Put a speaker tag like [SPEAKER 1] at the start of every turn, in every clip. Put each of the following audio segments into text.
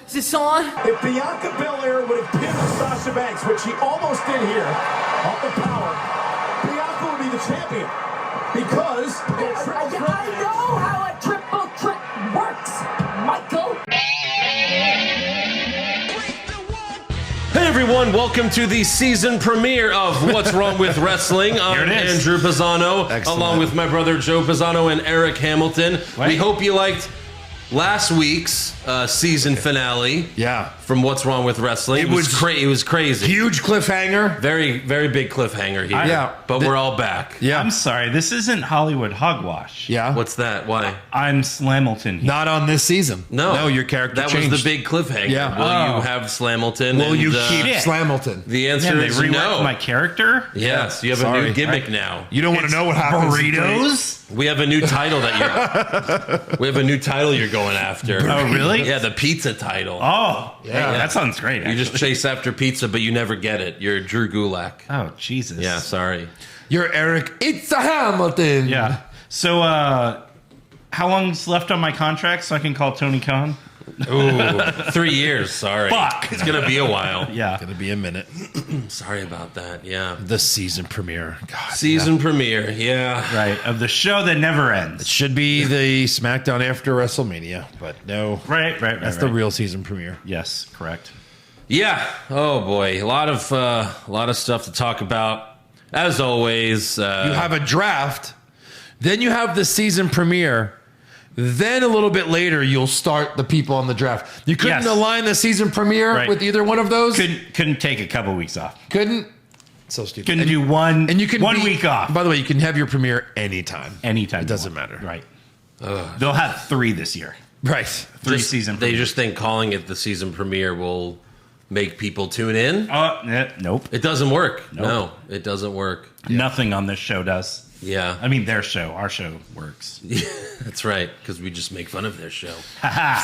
[SPEAKER 1] Is this on?
[SPEAKER 2] If Bianca Belair would have pinned Sasha Banks, which she almost did here, off the power, Bianca would be the champion. Because
[SPEAKER 3] I know how a triple threat works, Michael.
[SPEAKER 4] Hey everyone, welcome to the season premiere of What's Wrong with Wrestling. I'm Andrew Pisano, along with my brother Joe Pisano and Eric Hamilton. We hope you liked last week's season finale.
[SPEAKER 5] Yeah.
[SPEAKER 4] From What's Wrong with Wrestling. It was crazy.
[SPEAKER 5] Huge cliffhanger.
[SPEAKER 4] Very, very big cliffhanger here.
[SPEAKER 5] Yeah.
[SPEAKER 4] But we're all back.
[SPEAKER 5] Yeah.
[SPEAKER 6] I'm sorry, this isn't Hollywood hogwash.
[SPEAKER 5] Yeah.
[SPEAKER 4] What's that? Why?
[SPEAKER 6] I'm Slamilton here.
[SPEAKER 5] Not on this season.
[SPEAKER 4] No,
[SPEAKER 5] your character
[SPEAKER 4] that
[SPEAKER 5] changed.
[SPEAKER 4] was the big cliffhanger.
[SPEAKER 5] Yeah.
[SPEAKER 4] Will you have Slamilton?
[SPEAKER 5] Will you
[SPEAKER 4] keep
[SPEAKER 5] keep Slamilton?
[SPEAKER 4] The answer is no.
[SPEAKER 6] My character?
[SPEAKER 4] Yes, you have a new gimmick now.
[SPEAKER 5] You don't want to know what happens.
[SPEAKER 6] Burritos?
[SPEAKER 4] We have a new title you're going after.
[SPEAKER 6] Oh, really?
[SPEAKER 4] Yeah, the pizza title.
[SPEAKER 6] Oh, yeah. That sounds great.
[SPEAKER 4] You just chase after pizza, but you never get it. You're Drew Gulak.
[SPEAKER 6] Oh, Jesus.
[SPEAKER 4] Yeah, sorry.
[SPEAKER 5] You're Eric. It's a Hamilton.
[SPEAKER 6] Yeah. So, how long's left on my contract so I can call Tony Khan?
[SPEAKER 4] Ooh, 3 years. Sorry.
[SPEAKER 6] Fuck.
[SPEAKER 4] It's gonna be a while.
[SPEAKER 6] Yeah.
[SPEAKER 5] Gonna be a minute.
[SPEAKER 4] Sorry about that. Yeah.
[SPEAKER 5] The season premiere. God,
[SPEAKER 4] season premiere. Yeah.
[SPEAKER 6] Right. Of the show that never ends.
[SPEAKER 5] It should be the SmackDown after WrestleMania, but no.
[SPEAKER 6] Right.
[SPEAKER 5] That's the real season premiere.
[SPEAKER 6] Yes, correct.
[SPEAKER 4] Yeah. Oh boy, a lot of stuff to talk about. As always,
[SPEAKER 5] you have a draft, then you have the season premiere. Then a little bit later, you'll start the people on the draft. You couldn't align the season premiere with either one of those?
[SPEAKER 6] Couldn't take a couple weeks off.
[SPEAKER 5] Couldn't? So stupid.
[SPEAKER 6] Couldn't do one,
[SPEAKER 5] and you can
[SPEAKER 6] one week off.
[SPEAKER 5] By the way, you can have your premiere anytime.
[SPEAKER 6] Anytime.
[SPEAKER 5] It doesn't matter.
[SPEAKER 6] Right. They'll have 3 this year.
[SPEAKER 5] Right.
[SPEAKER 6] 3 season
[SPEAKER 4] They
[SPEAKER 6] premieres.
[SPEAKER 4] just think calling it the season premiere will make people tune in.
[SPEAKER 6] Nope.
[SPEAKER 4] It doesn't work.
[SPEAKER 6] Nope.
[SPEAKER 4] No, it doesn't work.
[SPEAKER 6] Nothing on this show does.
[SPEAKER 4] Yeah.
[SPEAKER 6] I mean, their show. Our show works.
[SPEAKER 4] That's right, because we just make fun of their show.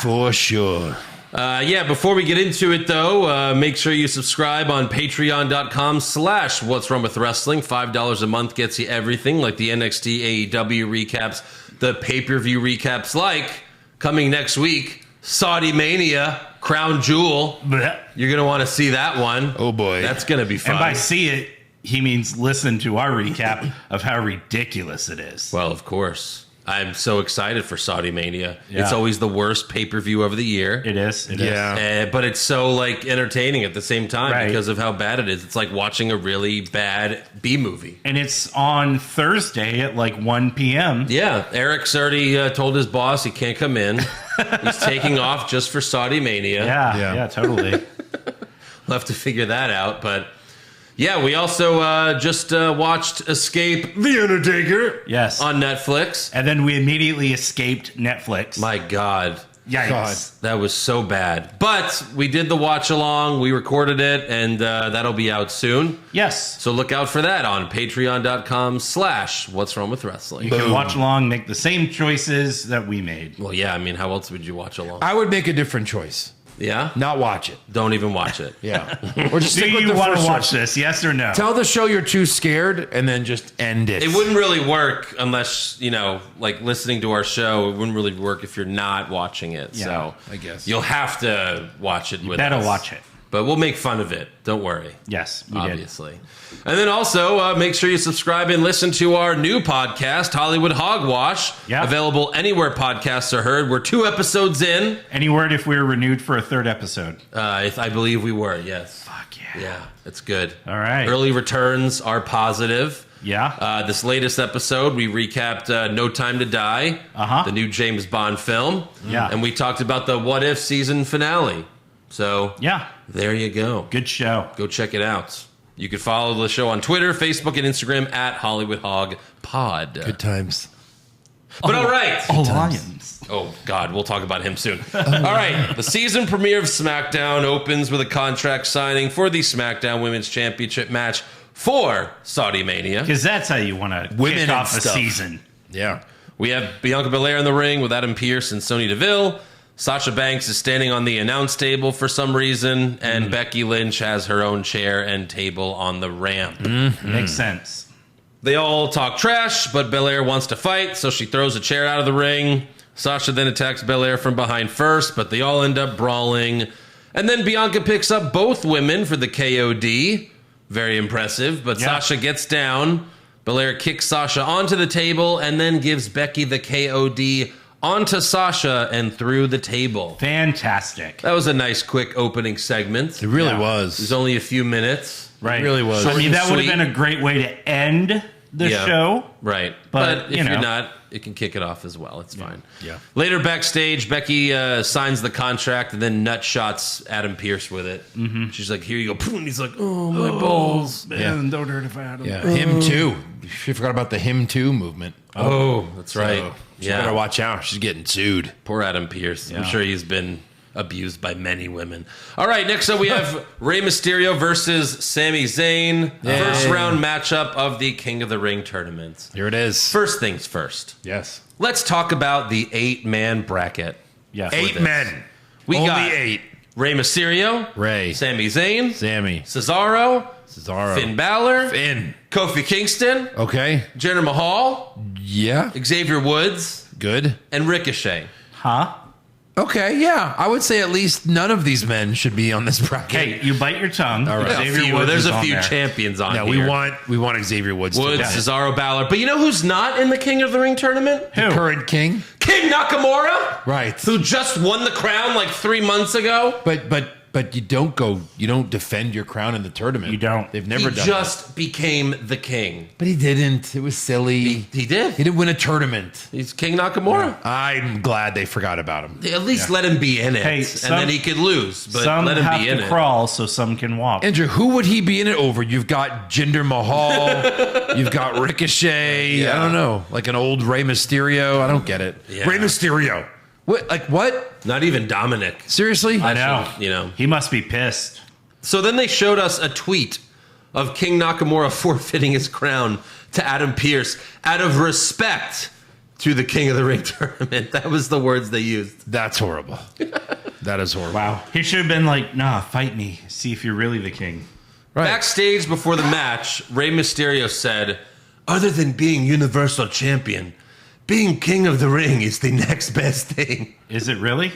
[SPEAKER 5] For sure.
[SPEAKER 4] Before we get into it, though, make sure you subscribe on patreon.com/What's Wrong with Wrestling. $5 a month gets you everything, like the NXT AEW recaps, the pay-per-view recaps, like coming next week, Saudi Mania, Crown Jewel.
[SPEAKER 6] Blech.
[SPEAKER 4] You're going to want to see that one.
[SPEAKER 5] Oh, boy.
[SPEAKER 4] That's going to be fun.
[SPEAKER 6] And by see it, he means listen to our recap of how ridiculous it is.
[SPEAKER 4] Well, of course. I'm so excited for Saudi Mania.
[SPEAKER 6] Yeah.
[SPEAKER 4] It's always the worst pay-per-view of the year.
[SPEAKER 6] It is. It is.
[SPEAKER 4] But it's so entertaining at the same time because of how bad it is. It's like watching a really bad B-movie.
[SPEAKER 6] And it's on Thursday at 1 p.m.
[SPEAKER 4] Yeah, Eric's already told his boss he can't come in. He's taking off just for Saudi Mania.
[SPEAKER 6] Yeah, totally.
[SPEAKER 4] We'll have to figure that out, but... Yeah, we also just watched Escape the Undertaker on Netflix.
[SPEAKER 6] And then we immediately escaped Netflix.
[SPEAKER 4] My God.
[SPEAKER 6] Yikes.
[SPEAKER 4] That was so bad. But we did the watch along. We recorded it, and that'll be out soon.
[SPEAKER 6] Yes.
[SPEAKER 4] So look out for that on patreon.com/What's Wrong with Wrestling.
[SPEAKER 6] You can watch along, make the same choices that we made.
[SPEAKER 4] Well, yeah, I mean, how else would you watch along?
[SPEAKER 5] I would make a different choice.
[SPEAKER 4] Yeah?
[SPEAKER 5] Not watch it.
[SPEAKER 4] Don't even watch it.
[SPEAKER 5] Yeah. Or just
[SPEAKER 6] Do
[SPEAKER 5] stick with
[SPEAKER 6] you
[SPEAKER 5] the
[SPEAKER 6] want to
[SPEAKER 5] first
[SPEAKER 6] watch
[SPEAKER 5] one.
[SPEAKER 6] this, yes or no?
[SPEAKER 5] Tell the show you're too scared and then just end it.
[SPEAKER 4] It wouldn't really work unless, listening to our show, it wouldn't really work if you're not watching it.
[SPEAKER 6] Yeah,
[SPEAKER 4] so
[SPEAKER 5] I guess.
[SPEAKER 4] you'll have to watch it with us.
[SPEAKER 6] Better watch it.
[SPEAKER 4] But we'll make fun of it. Don't worry.
[SPEAKER 6] Yes, we
[SPEAKER 4] obviously. And then also make sure you subscribe and listen to our new podcast, Hollywood Hogwash.
[SPEAKER 6] Yeah.
[SPEAKER 4] Available anywhere podcasts are heard. We're 2 episodes in.
[SPEAKER 6] Any word if we were renewed for a 3rd episode?
[SPEAKER 4] I believe we were, yes.
[SPEAKER 6] Fuck yeah.
[SPEAKER 4] Yeah, it's good.
[SPEAKER 6] All right.
[SPEAKER 4] Early returns are positive.
[SPEAKER 6] Yeah.
[SPEAKER 4] This latest episode, we recapped No Time to Die, the new James Bond film.
[SPEAKER 6] Yeah.
[SPEAKER 4] And we talked about the What If season finale. So,
[SPEAKER 6] Yeah.
[SPEAKER 4] there you go.
[SPEAKER 6] Good show.
[SPEAKER 4] Go check it out. You can follow the show on Twitter, Facebook, and Instagram at Hollywood Hog Pod.
[SPEAKER 5] Good times.
[SPEAKER 4] But all right.
[SPEAKER 6] Lions.
[SPEAKER 4] Oh, God, we'll talk about him soon. All right, the season premiere of SmackDown opens with a contract signing for the SmackDown Women's Championship match for Saudi Mania.
[SPEAKER 6] Because that's how you want to kick off a season.
[SPEAKER 5] Yeah.
[SPEAKER 4] We have Bianca Belair in the ring with Adam Pearce and Sonya Deville. Sasha Banks is standing on the announce table for some reason, and Becky Lynch has her own chair and table on the ramp.
[SPEAKER 6] Makes sense.
[SPEAKER 4] They all talk trash, but Belair wants to fight, so she throws a chair out of the ring. Sasha then attacks Belair from behind first, but they all end up brawling. And then Bianca picks up both women for the KOD. Very impressive. But Sasha gets down. Belair kicks Sasha onto the table and then gives Becky the KOD onto Sasha and through the table.
[SPEAKER 6] Fantastic.
[SPEAKER 4] That was a nice, quick opening segment.
[SPEAKER 5] It really was.
[SPEAKER 4] It was only a few minutes.
[SPEAKER 6] Right.
[SPEAKER 5] It really was.
[SPEAKER 6] I mean, that would have
[SPEAKER 4] Sweet.
[SPEAKER 6] been a great way to end the show.
[SPEAKER 4] Right.
[SPEAKER 6] But,
[SPEAKER 4] if
[SPEAKER 6] you know.
[SPEAKER 4] you're not, it can kick it off as well. It's fine.
[SPEAKER 5] Yeah.
[SPEAKER 4] Later backstage, Becky signs the contract and then nut shots Adam Pearce with it. Mm-hmm. She's like, here you go. And he's like, oh, my balls.
[SPEAKER 6] Man, don't hurt if I had him.
[SPEAKER 5] Yeah, him too. She forgot about the him too movement.
[SPEAKER 4] Oh, that's right.
[SPEAKER 5] So she better watch out. She's getting sued.
[SPEAKER 4] Poor Adam Pearce. I'm sure he's been abused by many women. All right, next up we have Rey Mysterio versus Sami Zayn. First round matchup of the King of the Ring tournament.
[SPEAKER 5] Here it is.
[SPEAKER 4] First things first.
[SPEAKER 5] Yes.
[SPEAKER 4] Let's talk about the 8-man bracket.
[SPEAKER 6] Yes.
[SPEAKER 5] 8 men.
[SPEAKER 4] We
[SPEAKER 5] Only
[SPEAKER 4] got
[SPEAKER 5] 8.
[SPEAKER 4] Rey Mysterio,
[SPEAKER 5] Rey.
[SPEAKER 4] Sami Zayn,
[SPEAKER 5] Sammy.
[SPEAKER 4] Cesaro,
[SPEAKER 5] Cesaro.
[SPEAKER 4] Finn Balor,
[SPEAKER 5] Finn.
[SPEAKER 4] Kofi Kingston,
[SPEAKER 5] Okay.
[SPEAKER 4] Jinder Mahal,
[SPEAKER 5] Yeah.
[SPEAKER 4] Xavier Woods,
[SPEAKER 5] Good.
[SPEAKER 4] and Ricochet.
[SPEAKER 6] Huh?
[SPEAKER 5] Okay, yeah. I would say at least none of these men should be on this bracket.
[SPEAKER 6] Hey, you bite your tongue.
[SPEAKER 5] All right.
[SPEAKER 4] There's
[SPEAKER 6] is
[SPEAKER 4] a
[SPEAKER 6] on
[SPEAKER 4] few
[SPEAKER 6] there.
[SPEAKER 4] champions on
[SPEAKER 5] No,
[SPEAKER 4] here.
[SPEAKER 5] we want Xavier Woods.
[SPEAKER 4] Woods,
[SPEAKER 5] to
[SPEAKER 4] Cesaro, Balor. But you know who's not in the King of the Ring tournament?
[SPEAKER 6] Who?
[SPEAKER 5] current king.
[SPEAKER 4] King Nakamura,
[SPEAKER 5] Right.
[SPEAKER 4] who just won the crown like 3 months ago.
[SPEAKER 5] But you don't defend your crown in the tournament.
[SPEAKER 6] You don't.
[SPEAKER 5] They've
[SPEAKER 4] He
[SPEAKER 5] never done
[SPEAKER 4] just became the king.
[SPEAKER 5] that. But he didn't. It was silly.
[SPEAKER 4] He did.
[SPEAKER 5] He didn't win a tournament.
[SPEAKER 4] He's King Nakamura.
[SPEAKER 5] I'm glad they forgot about him.
[SPEAKER 4] At least let him be in it,
[SPEAKER 6] Hey,
[SPEAKER 4] and then he could lose. But
[SPEAKER 6] some
[SPEAKER 4] let him
[SPEAKER 6] have
[SPEAKER 4] be in
[SPEAKER 6] to
[SPEAKER 4] it.
[SPEAKER 6] crawl so some can walk.
[SPEAKER 5] Andrew, who would he be in it over? You've got Jinder Mahal. You've got Ricochet.
[SPEAKER 4] Yeah.
[SPEAKER 5] I don't know. Like an old Rey Mysterio. I don't get it.
[SPEAKER 4] Yeah.
[SPEAKER 5] Rey Mysterio. What? Like what?
[SPEAKER 4] Not even Dominic.
[SPEAKER 5] Seriously?
[SPEAKER 6] I know.
[SPEAKER 4] Actually, you know.
[SPEAKER 6] He must be pissed.
[SPEAKER 4] So then they showed us a tweet of King Nakamura forfeiting his crown to Adam Pearce out of respect to the King of the Ring tournament. That was the words they used.
[SPEAKER 5] That's horrible. That is horrible.
[SPEAKER 6] Wow. He should have been like, nah, fight me. See if you're really the king.
[SPEAKER 5] Right.
[SPEAKER 4] Backstage before the match, Rey Mysterio said, other than being Universal Champion, being King of the Ring is the next best thing.
[SPEAKER 6] Is it really?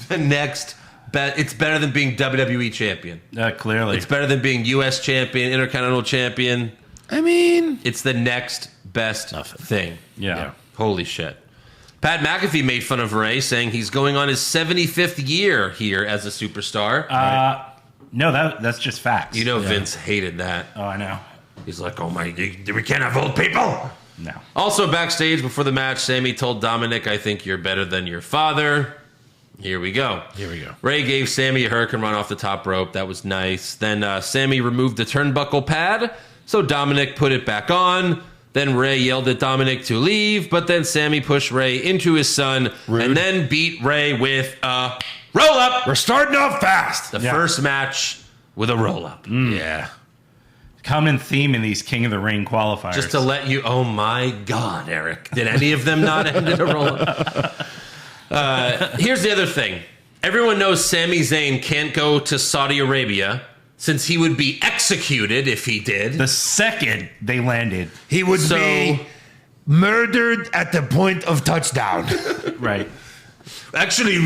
[SPEAKER 4] The next best. It's better than being WWE Champion.
[SPEAKER 6] Clearly.
[SPEAKER 4] It's better than being U.S. Champion, Intercontinental Champion.
[SPEAKER 5] I mean,
[SPEAKER 4] It's the next best thing.
[SPEAKER 6] yeah.
[SPEAKER 4] Holy shit. Pat McAfee made fun of Ray, saying he's going on his 75th year here as a superstar.
[SPEAKER 6] No, that's just facts.
[SPEAKER 4] You know Vince hated that.
[SPEAKER 6] Oh, I know.
[SPEAKER 4] He's like, oh my, we can't have old people.
[SPEAKER 6] No.
[SPEAKER 4] Also backstage before the match, Sammy told Dominic, I think you're better than your father. Here we go. Ray gave Sammy a hurricane run off the top rope. That was nice. Then Sammy removed the turnbuckle pad, so Dominic put it back on. Then Ray yelled at Dominic to leave, but then Sammy pushed Ray into his son and then beat Ray with a roll-up.
[SPEAKER 5] we're starting off fast.
[SPEAKER 4] The first match with a roll-up.
[SPEAKER 5] Yeah.
[SPEAKER 6] Common theme in these King of the Ring qualifiers.
[SPEAKER 4] Just to let you... Oh, my God, Eric. Did any of them not end in a roll-up? Here's the other thing. Everyone knows Sami Zayn can't go to Saudi Arabia since he would be executed if he did.
[SPEAKER 6] the second they landed.
[SPEAKER 5] He would
[SPEAKER 4] So-
[SPEAKER 5] be murdered at the point of touchdown.
[SPEAKER 6] Right.
[SPEAKER 2] Actually,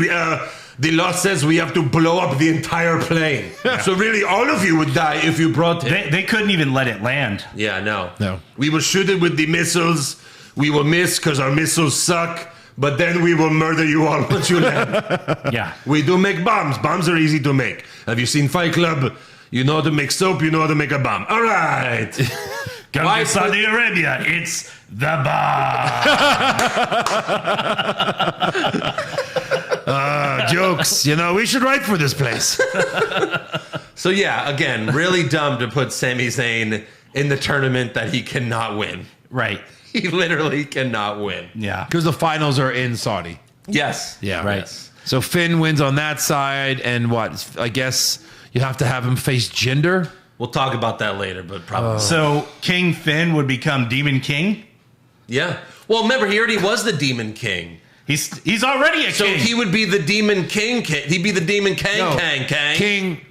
[SPEAKER 2] the law says we have to blow up the entire plane. So really, all of you would die if you brought him.
[SPEAKER 6] They couldn't even let it land.
[SPEAKER 4] Yeah, no.
[SPEAKER 2] We will shoot it with the missiles. We will miss because our missiles suck. But then we will murder you all once you land.
[SPEAKER 6] Yeah.
[SPEAKER 2] We do make bombs. Bombs are easy to make. Have you seen Fight Club? You know how to make soap. You know how to make a bomb. All right.
[SPEAKER 6] Come
[SPEAKER 4] Why
[SPEAKER 6] to Saudi Arabia. It's the bomb.
[SPEAKER 5] Jokes. You know, we should write for this place.
[SPEAKER 4] So yeah, again, really dumb to put Sami Zayn in the tournament that he cannot win.
[SPEAKER 6] Right.
[SPEAKER 4] He literally cannot win.
[SPEAKER 6] Yeah.
[SPEAKER 5] Because the finals are in Saudi.
[SPEAKER 4] Yes.
[SPEAKER 5] Yeah.
[SPEAKER 6] Right.
[SPEAKER 4] Yes.
[SPEAKER 5] So Finn wins on that side, and what? I guess you have to have him face Jinder.
[SPEAKER 4] We'll talk about that later, but probably.
[SPEAKER 6] So King Finn would become Demon King.
[SPEAKER 4] Yeah. Well, remember, he already was the Demon King.
[SPEAKER 6] He's already a
[SPEAKER 4] So
[SPEAKER 6] king.
[SPEAKER 4] he would be the Demon King. He'd be the Demon Kang.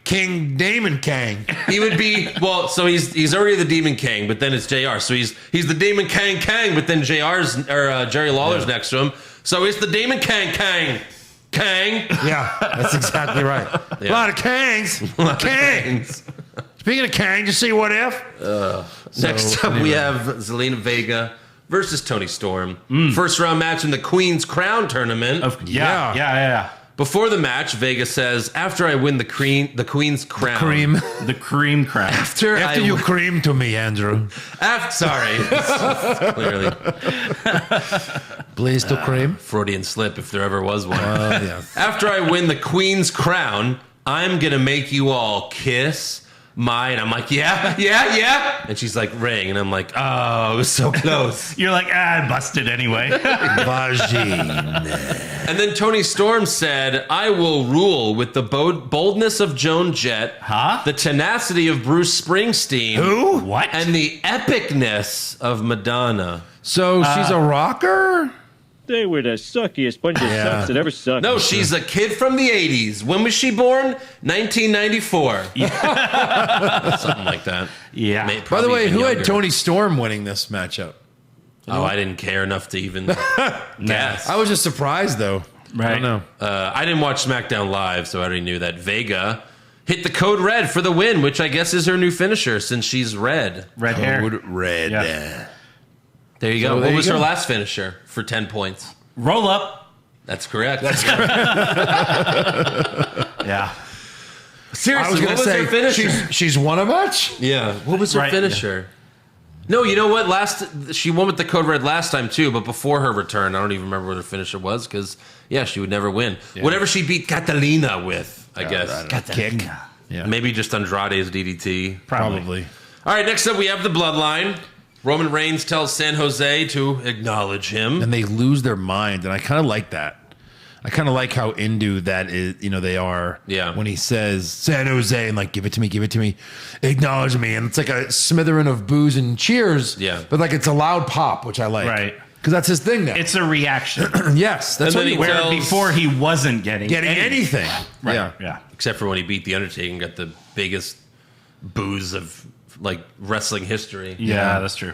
[SPEAKER 5] King Damon Kang.
[SPEAKER 4] He would be, well, so he's already the Demon King, but then it's JR. So he's the Demon Kang, but then JR's or Jerry Lawler's next to him. So it's the Demon Kang.
[SPEAKER 5] Yeah, that's exactly right.
[SPEAKER 4] Yeah.
[SPEAKER 5] A lot of Kangs. Kangs. Speaking of Kang, just see what if.
[SPEAKER 4] Next up, we have Zelina Vega versus Toni Storm. First round match in the Queen's Crown tournament.
[SPEAKER 6] Yeah.
[SPEAKER 4] Before the match, Vega says, "After I win the Queen's Crown,
[SPEAKER 5] Cream.
[SPEAKER 6] The cream crown.
[SPEAKER 4] After
[SPEAKER 5] you cream to me, Andrew.
[SPEAKER 4] Sorry, clearly
[SPEAKER 5] Please to cream.
[SPEAKER 4] Freudian slip if there ever was one.
[SPEAKER 5] Yeah.
[SPEAKER 4] After I win the Queen's Crown, I'm gonna make you all kiss mine." I'm like, yeah. And she's like, ring. And I'm like, oh, it was so close.
[SPEAKER 6] You're like, I busted anyway.
[SPEAKER 5] Vagine.
[SPEAKER 4] And then Toni Storm said, "I will rule with the boldness of Joan Jett, the tenacity of Bruce Springsteen,
[SPEAKER 6] Who? What?
[SPEAKER 4] and the epicness of Madonna."
[SPEAKER 5] So she's a rocker?
[SPEAKER 1] They were the suckiest bunch of sucks that ever sucked.
[SPEAKER 4] No, she's a kid from the 80s. When was she born? 1994. Something like that.
[SPEAKER 6] Yeah.
[SPEAKER 4] May-
[SPEAKER 5] By the
[SPEAKER 4] probably
[SPEAKER 5] way,
[SPEAKER 4] even
[SPEAKER 5] who
[SPEAKER 4] younger.
[SPEAKER 5] had Toni Storm winning this matchup?
[SPEAKER 4] Oh, I didn't care enough to even guess.
[SPEAKER 5] I was just surprised, though.
[SPEAKER 6] Right.
[SPEAKER 5] I don't know.
[SPEAKER 4] I didn't watch SmackDown Live, so I already knew that Vega hit the code red for the win, which I guess is her new finisher since she's red.
[SPEAKER 6] Red hair.
[SPEAKER 5] Code red.
[SPEAKER 6] Yeah.
[SPEAKER 4] There you
[SPEAKER 5] So
[SPEAKER 4] go.
[SPEAKER 5] there
[SPEAKER 4] What
[SPEAKER 5] you
[SPEAKER 4] was
[SPEAKER 5] go.
[SPEAKER 4] her last finisher for 10 points?
[SPEAKER 6] Roll up.
[SPEAKER 4] That's correct.
[SPEAKER 6] Yeah.
[SPEAKER 4] Seriously,
[SPEAKER 5] I was going
[SPEAKER 4] what
[SPEAKER 5] to
[SPEAKER 4] was her finisher?
[SPEAKER 5] say, she's won a match?
[SPEAKER 4] Yeah. What was her
[SPEAKER 6] Right,
[SPEAKER 4] finisher? No, you know what? She won with the code red last time too, but before her return, I don't even remember what her finisher was because, she would never win. Whatever she beat Catalina with, I guess.
[SPEAKER 5] Kick. Yeah.
[SPEAKER 4] Maybe just Andrade's DDT.
[SPEAKER 5] Probably.
[SPEAKER 4] All right, next up we have the Bloodline. Roman Reigns tells San Jose to acknowledge him.
[SPEAKER 5] And they lose their mind, and I kind of like that. I kind of like how into that is, they are.
[SPEAKER 4] Yeah.
[SPEAKER 5] When he says San Jose and like, give it to me, acknowledge me. And it's like a smattering of boos and cheers.
[SPEAKER 4] Yeah.
[SPEAKER 5] But like it's a loud pop, which I like.
[SPEAKER 6] Right.
[SPEAKER 5] Because that's his thing now.
[SPEAKER 6] It's a reaction.
[SPEAKER 5] Yes. That's
[SPEAKER 4] And
[SPEAKER 5] what
[SPEAKER 4] then
[SPEAKER 5] he
[SPEAKER 4] he
[SPEAKER 6] Where
[SPEAKER 4] tells-
[SPEAKER 6] before he wasn't getting
[SPEAKER 5] anything.
[SPEAKER 6] Right.
[SPEAKER 5] Yeah.
[SPEAKER 6] Yeah.
[SPEAKER 4] Except for when he beat The Undertaker and got the biggest booze of like wrestling history.
[SPEAKER 6] Yeah, that's true.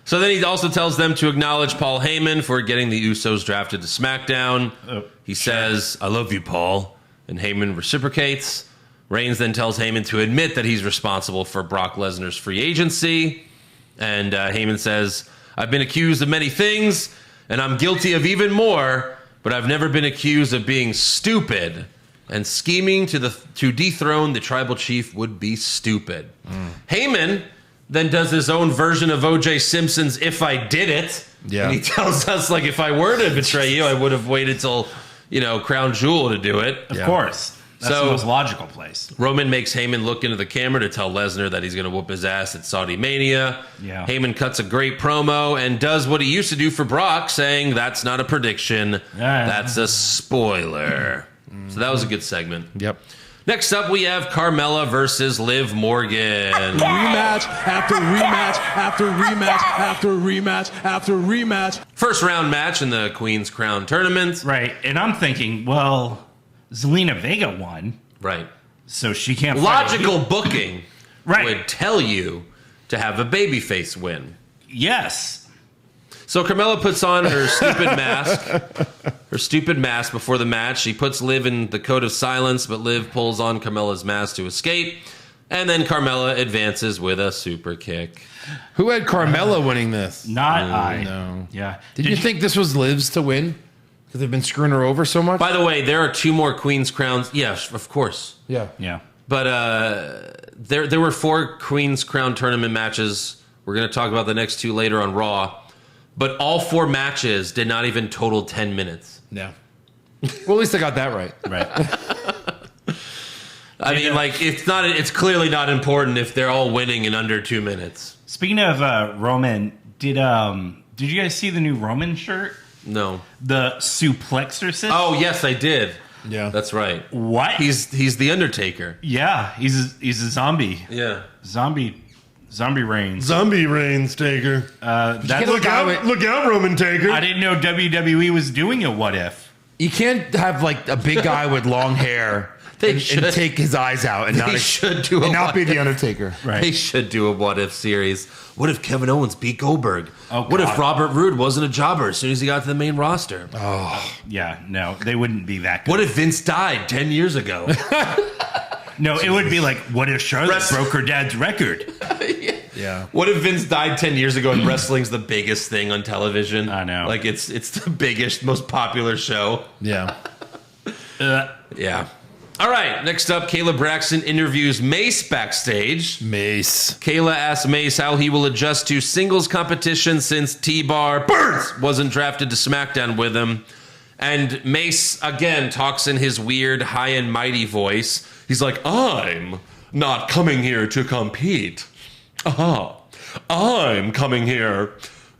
[SPEAKER 4] So then he also tells them to acknowledge Paul Heyman for getting the Usos drafted to SmackDown. He says, "I love you, Paul." And Heyman reciprocates. Reigns then tells Heyman to admit that he's responsible for Brock Lesnar's free agency. And Heyman says, "I've been accused of many things, and I'm guilty of even more, but I've never been accused of being stupid. And scheming to dethrone the tribal chief would be stupid." Heyman then does his own version of O.J. Simpson's "If I Did It."
[SPEAKER 5] Yeah.
[SPEAKER 4] And he tells us, like, if I were to betray you, I would have waited till, Crown Jewel to do it.
[SPEAKER 6] Of course. That's
[SPEAKER 4] So-
[SPEAKER 6] the most logical place.
[SPEAKER 4] Roman makes Heyman look into the camera to tell Lesnar that he's going to whoop his ass at Saudi Mania.
[SPEAKER 6] Yeah.
[SPEAKER 4] Heyman cuts a great promo and does what he used to do for Brock, saying that's not a prediction,
[SPEAKER 6] Yeah.
[SPEAKER 4] that's a spoiler. So that was a good segment.
[SPEAKER 5] Yep.
[SPEAKER 4] Next up, we have Carmella versus Liv Morgan.
[SPEAKER 2] Rematch after rematch after rematch after rematch after rematch.
[SPEAKER 4] First round match in the Queen's Crown tournament.
[SPEAKER 6] Right. And I'm thinking, well, Zelina Vega won,
[SPEAKER 4] Right.
[SPEAKER 6] so she can't fight.
[SPEAKER 4] Logical booking
[SPEAKER 6] Right.
[SPEAKER 4] would tell you to have a babyface win.
[SPEAKER 6] Yes.
[SPEAKER 4] So Carmella puts on her stupid mask before the match. She puts Liv in the code of silence, but Liv pulls on Carmella's mask to escape. And then Carmella advances with a super kick.
[SPEAKER 5] Who had Carmella winning this?
[SPEAKER 6] Not I.
[SPEAKER 5] No.
[SPEAKER 6] Yeah.
[SPEAKER 5] Did you think this was Liv's to win? Because they've been screwing her over so much?
[SPEAKER 4] By the way, there are 2 more Queen's Crowns. Yes, of course.
[SPEAKER 5] Yeah.
[SPEAKER 6] Yeah.
[SPEAKER 4] But there were 4 Queen's Crown tournament matches. We're going to talk about the next 2 later on Raw. But all 4 matches did not even total 10 minutes.
[SPEAKER 5] No. Well, at least I got that right.
[SPEAKER 6] Right.
[SPEAKER 4] I mean, like, it's clearly not important if they're all winning in under 2 minutes.
[SPEAKER 6] Speaking of Roman, did you guys see the new Roman shirt?
[SPEAKER 4] No.
[SPEAKER 6] The suplexorcist?
[SPEAKER 4] Oh, yes, I did.
[SPEAKER 5] Yeah.
[SPEAKER 4] That's right.
[SPEAKER 6] What?
[SPEAKER 4] He's the Undertaker.
[SPEAKER 6] Yeah, he's a zombie.
[SPEAKER 4] Yeah.
[SPEAKER 6] Zombie Reigns.
[SPEAKER 5] Zombie Reigns Taker.
[SPEAKER 6] That's
[SPEAKER 5] look out, Roman Taker.
[SPEAKER 6] I didn't know WWE was doing a what if.
[SPEAKER 5] You can't have like a big guy with long hair and take his eyes out and not be the Undertaker.
[SPEAKER 4] Right. They should do a what if series. What if Kevin Owens beat Goldberg?
[SPEAKER 6] Oh,
[SPEAKER 4] what if Robert Roode wasn't a jobber as soon as he got to the main roster?
[SPEAKER 6] Yeah, no, they wouldn't be that good.
[SPEAKER 4] What if Vince died 10 years ago?
[SPEAKER 6] No, it would be like, what if Charlotte broke her dad's record?
[SPEAKER 5] Yeah.
[SPEAKER 4] What if Vince died 10 years ago and wrestling's the biggest thing on television?
[SPEAKER 6] I know.
[SPEAKER 4] Like it's the biggest, most popular show.
[SPEAKER 5] Yeah.
[SPEAKER 4] Yeah. All right, next up, Kayla Braxton interviews Mace backstage.
[SPEAKER 5] Mace.
[SPEAKER 4] Kayla asks Mace how he will adjust to singles competition since T-Bar Burns wasn't drafted to SmackDown with him. And Mace, again, talks in his weird high and mighty voice. He's like, I'm not coming here to compete. I'm coming here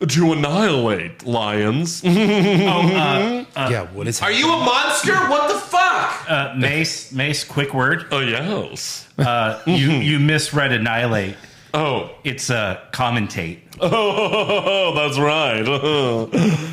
[SPEAKER 4] to annihilate lions.
[SPEAKER 5] Yeah, what is
[SPEAKER 4] Are you a monster? What the fuck?
[SPEAKER 6] Mace, quick word.
[SPEAKER 4] Oh, yes.
[SPEAKER 6] You misread annihilate.
[SPEAKER 4] Oh.
[SPEAKER 6] It's commentate.
[SPEAKER 4] Oh, that's right.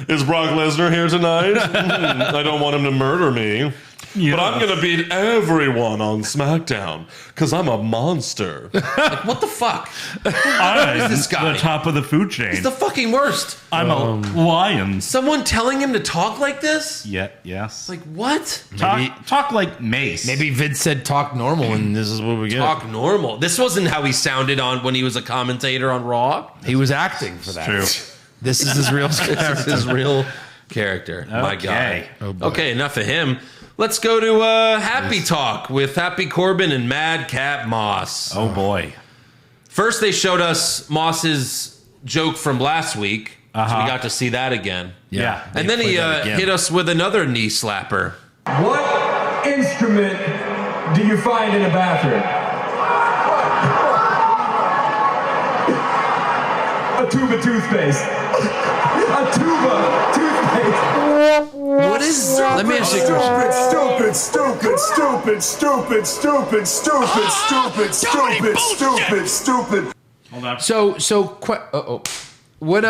[SPEAKER 4] Is Brock Lesnar here tonight? I don't want him to murder me.
[SPEAKER 6] Yeah.
[SPEAKER 4] But I'm going to beat everyone on SmackDown because I'm a monster. Like, what the fuck?
[SPEAKER 6] I'm
[SPEAKER 4] this guy?
[SPEAKER 6] the top of the food chain.
[SPEAKER 4] He's the fucking worst.
[SPEAKER 6] I'm a lion.
[SPEAKER 4] Someone telling him to talk like this?
[SPEAKER 6] Yeah, yes.
[SPEAKER 4] Like, what?
[SPEAKER 6] Talk like Mace.
[SPEAKER 5] Maybe Vince said talk normal, and this is what we get.
[SPEAKER 4] Talk normal. This wasn't how he sounded on when he was a commentator on Raw.
[SPEAKER 5] He was acting for that.
[SPEAKER 6] True.
[SPEAKER 5] This is his real
[SPEAKER 4] This is his real character. My
[SPEAKER 6] Okay.
[SPEAKER 4] God. Okay, enough of him. Let's go to Happy Talk with Happy Corbin and Madcap Moss.
[SPEAKER 6] Oh, boy.
[SPEAKER 4] First, they showed us Moss's joke from last week. So we got to see that again.
[SPEAKER 6] Yeah.
[SPEAKER 4] And then he hit us with another knee slapper.
[SPEAKER 2] What instrument do you find in a bathroom? A tube of toothpaste. A tube of toothpaste.
[SPEAKER 5] What is... Let me ask you a question.
[SPEAKER 2] Stupid.
[SPEAKER 6] Hold on.
[SPEAKER 5] What,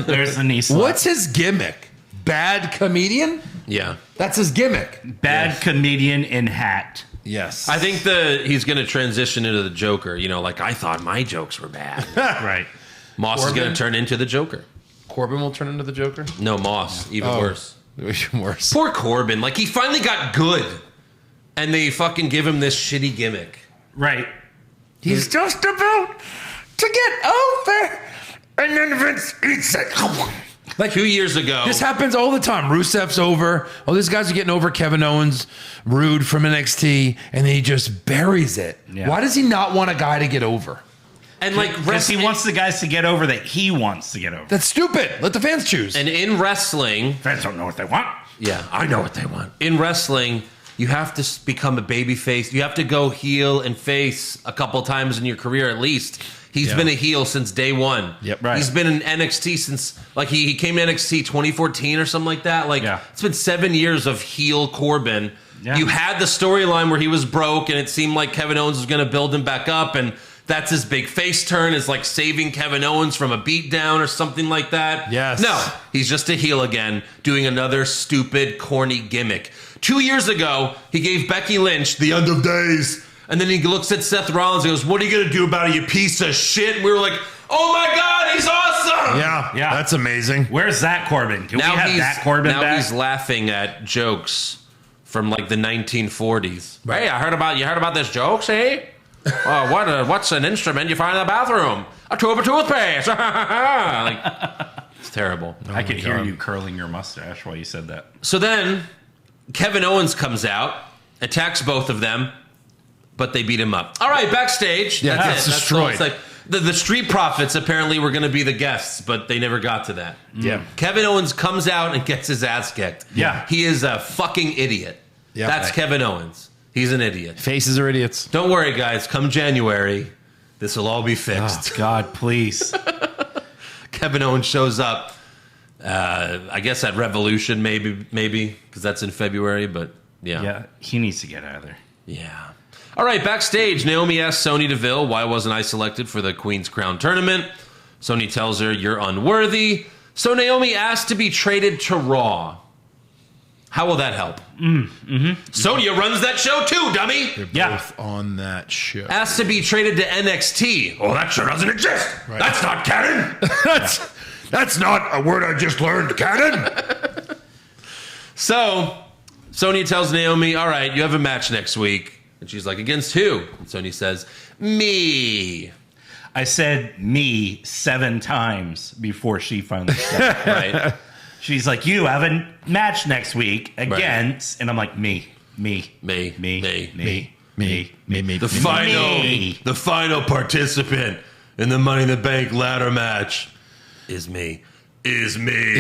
[SPEAKER 6] There's the knee slap.
[SPEAKER 5] what's his gimmick? Bad comedian?
[SPEAKER 4] Yeah.
[SPEAKER 5] That's his gimmick.
[SPEAKER 6] Bad comedian in hat.
[SPEAKER 5] Yes.
[SPEAKER 4] I think he's going to transition into the Joker. You know, like, I thought my jokes were bad.
[SPEAKER 6] Right.
[SPEAKER 4] Moss is going to turn into the Joker.
[SPEAKER 5] Corbin will turn into the Joker?
[SPEAKER 4] No, Moss. Even worse.
[SPEAKER 5] Even worse.
[SPEAKER 4] Poor Corbin. Like, he finally got good. And they fucking give him this shitty gimmick.
[SPEAKER 6] Right.
[SPEAKER 5] He's just about to get over, and then Vince eats it.
[SPEAKER 4] Like 2 years ago.
[SPEAKER 5] This happens all the time. Rusev's over. Oh, these guys are getting over Kevin Owens, Rude from NXT, and then he just buries it.
[SPEAKER 6] Yeah.
[SPEAKER 5] Why does he not want a guy to get over?
[SPEAKER 4] And like
[SPEAKER 6] Because he wants the guys to get over that he wants to get over.
[SPEAKER 5] That's stupid. Let the fans choose.
[SPEAKER 4] And in wrestling,
[SPEAKER 6] Fans don't know what they want.
[SPEAKER 4] yeah, I know what they want. In wrestling, you have to become a baby face. You have to go heel and face a couple times in your career at least. He's been a heel since day one.
[SPEAKER 5] Yep.
[SPEAKER 6] Right.
[SPEAKER 4] He's been in NXT since, like, he came to NXT 2014 or something like that. Like, It's been 7 years of heel Corbin.
[SPEAKER 6] Yeah.
[SPEAKER 4] You had the storyline where he was broke and it seemed like Kevin Owens was going to build him back up, and that's his big face turn, is like saving Kevin Owens from a beatdown or something like that.
[SPEAKER 5] Yes.
[SPEAKER 4] No, he's just a heel again, doing another stupid, corny gimmick. 2 years ago, he gave Becky Lynch the end of days. And then he looks at Seth Rollins and goes, "What are you going to do about it, you piece of shit?" And we were like, "Oh my God, he's awesome!"
[SPEAKER 5] Yeah, that's amazing.
[SPEAKER 6] Where's that Corbin? Can we have that Corbin
[SPEAKER 4] now
[SPEAKER 6] back?
[SPEAKER 4] he's laughing at jokes from like the 1940s. Right. Hey, you heard about this jokes, eh? What's an instrument you find in the bathroom? A tube of toothpaste. Like, it's terrible.
[SPEAKER 6] I could hear you curling your mustache while you said that.
[SPEAKER 4] So then Kevin Owens comes out, attacks both of them, but they beat him up. All right, backstage.
[SPEAKER 5] Yeah,
[SPEAKER 4] that's
[SPEAKER 5] that's
[SPEAKER 4] all.
[SPEAKER 5] destroyed.
[SPEAKER 4] It's like the Street Profits apparently were going to be the guests, but they never got to that.
[SPEAKER 5] Yeah.
[SPEAKER 4] Kevin Owens comes out and gets his ass kicked.
[SPEAKER 6] Yeah.
[SPEAKER 4] He is a fucking idiot.
[SPEAKER 5] Yeah.
[SPEAKER 4] That's
[SPEAKER 5] Right.
[SPEAKER 4] Kevin Owens. He's an idiot.
[SPEAKER 5] Faces are idiots.
[SPEAKER 4] Don't worry, guys. Come January, this will all be fixed.
[SPEAKER 6] Oh, God, please.
[SPEAKER 4] Kevin Owens shows up, I guess at Revolution, maybe, because that's in February, but yeah.
[SPEAKER 6] Yeah, he needs to get out of there.
[SPEAKER 4] Yeah. All right, backstage, Naomi asks Sonya Deville, why wasn't I selected for the Queen's Crown tournament? Sonya tells her, you're unworthy. So Naomi asked to be traded to Raw. How will that help? Sonya runs that show too, dummy.
[SPEAKER 5] They're both on that show.
[SPEAKER 4] Asked to be traded to NXT. Oh, that show doesn't exist.
[SPEAKER 5] Right.
[SPEAKER 4] That's not canon.
[SPEAKER 5] That's not a word I just learned, canon.
[SPEAKER 4] So, Sonya tells Naomi, all right, you have a match next week. And she's like, against who? And Sonya says, me.
[SPEAKER 6] I said me 7 times before she finally said it.
[SPEAKER 4] Right.
[SPEAKER 6] She's like, you have a match next week against, and I'm like, me.
[SPEAKER 4] Me.
[SPEAKER 5] The
[SPEAKER 4] The final participant in the Money in the Bank ladder match is me.
[SPEAKER 6] Yeah.